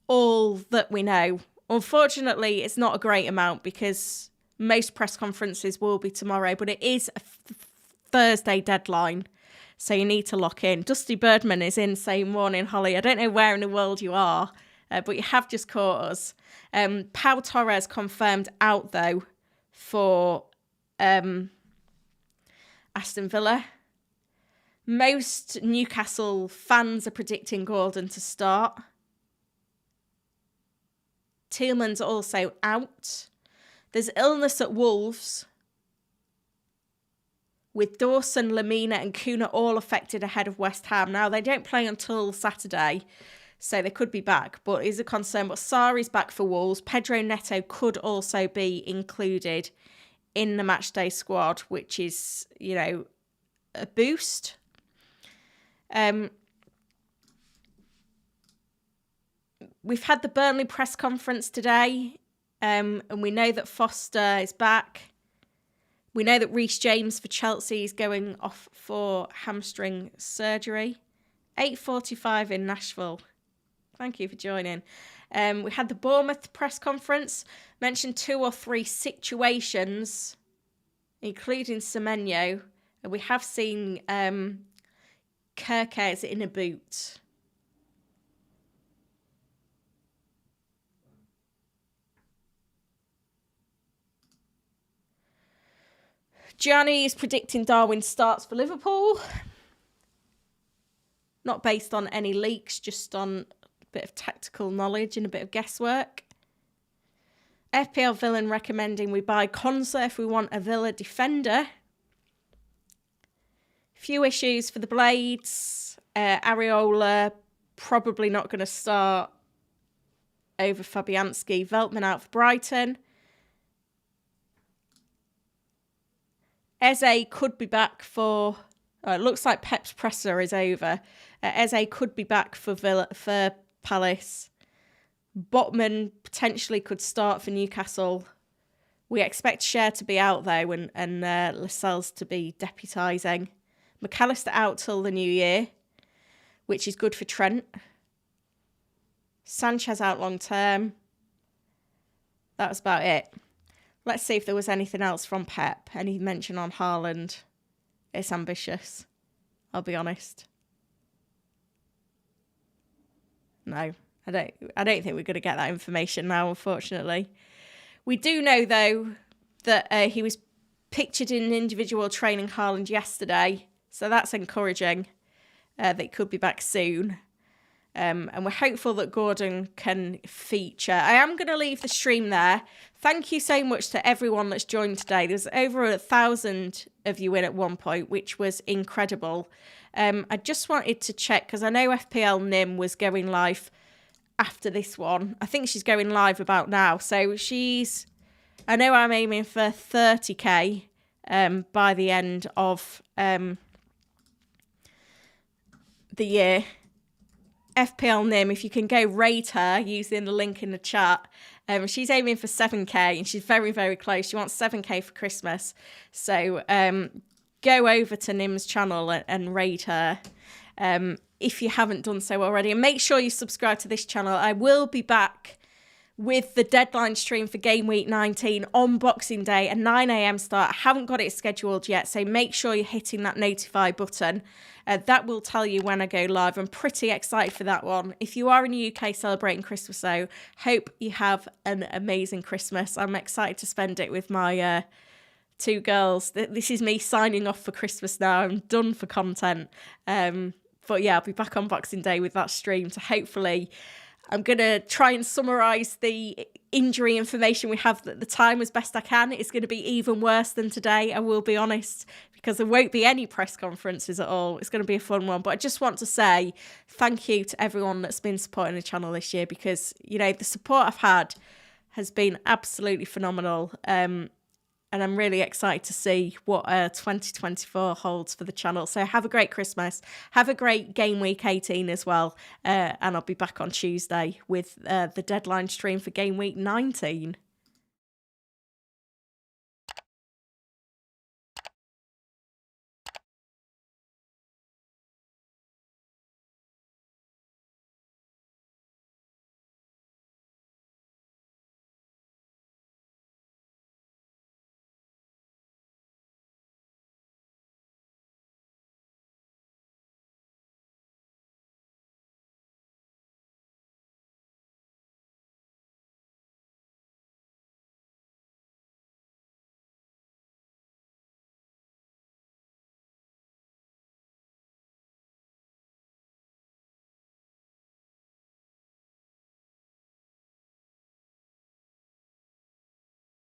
Speaker 1: all that we know. Unfortunately, it's not a great amount because most press conferences will be tomorrow, but it is a Thursday deadline, so you need to lock in. Dusty Birdman is in saying morning, Holly. I don't know where in the world you are, but you have just caught us. Pau Torres confirmed out, though, for Aston Villa. Most Newcastle fans are predicting Gordon to start. Tielemans also out. There's illness at Wolves, with Dawson, Lamina and Kuna all affected ahead of West Ham. Now, they don't play until Saturday, so they could be back, but it is a concern. But Sarri's back for Wolves. Pedro Neto could also be included in the matchday squad, which is, you know, a boost. We've had the Burnley press conference today, and we know that Foster is back. We know that Reece James for Chelsea is going off for hamstring surgery. 8:45 in Nashville. Thank you for joining. We had the Bournemouth press conference, mentioned 2 or 3 situations, including Semenyo. And we have seen Queyct in a boot. Gianni is predicting Darwin starts for Liverpool. Not based on any leaks, just on a bit of tactical knowledge and a bit of guesswork. FPL Villain recommending we buy Konza if we want a Villa defender. Few issues for the Blades. Areola probably not going to start over Fabianski. Veltman out for Brighton. Eze could be back for... it looks like Pep's presser is over. Eze could be back for Palace. Botman potentially could start for Newcastle. We expect Cher to be out, though, and Lascelles to be deputising. McAllister out till the new year, which is good for Trent. Sanchez out long term. That was about it. Let's see if there was anything else from Pep. Any mention on Haaland? It's ambitious, I'll be honest. No, I don't think we're going to get that information now, unfortunately. We do know, though, that he was pictured in individual training Haaland yesterday, so that's encouraging that he could be back soon. And we're hopeful that Gordon can feature. I am going to leave the stream there. Thank you so much to everyone that's joined today. There's over 1,000 of you in at one point, which was incredible. I just wanted to check, because I know FPL Nim was going live after this one. I think she's going live about now. So I know I'm aiming for 30k by the end of the year. FPL Nim, if you can go rate her using the link in the chat, She's aiming for 7k, and she's very, very close. She wants 7k for Christmas. So go over to Nim's channel and raid her if you haven't done so already. And make sure you subscribe to this channel. I will be back with the deadline stream for Game Week 19 on Boxing Day, a 9 a.m. start. I haven't got it scheduled yet, so make sure you're hitting that notify button. That will tell you when I go live. I'm pretty excited for that one. If you are in the UK celebrating Christmas, though, hope you have an amazing Christmas. I'm excited to spend it with my 2 girls. This is me signing off for Christmas now. I'm done for content. But yeah, I'll be back on Boxing Day with that stream to hopefully... I'm going to try and summarise the injury information we have at the time as best I can. It's going to be even worse than today, I will be honest, because there won't be any press conferences at all. It's going to be a fun one. But I just want to say thank you to everyone that's been supporting the channel this year, because, you know, the support I've had has been absolutely phenomenal. And I'm really excited to see what 2024 holds for the channel. So have a great Christmas. Have a great Game Week 18 as well. And I'll be back on Tuesday with the deadline stream for Game Week 19.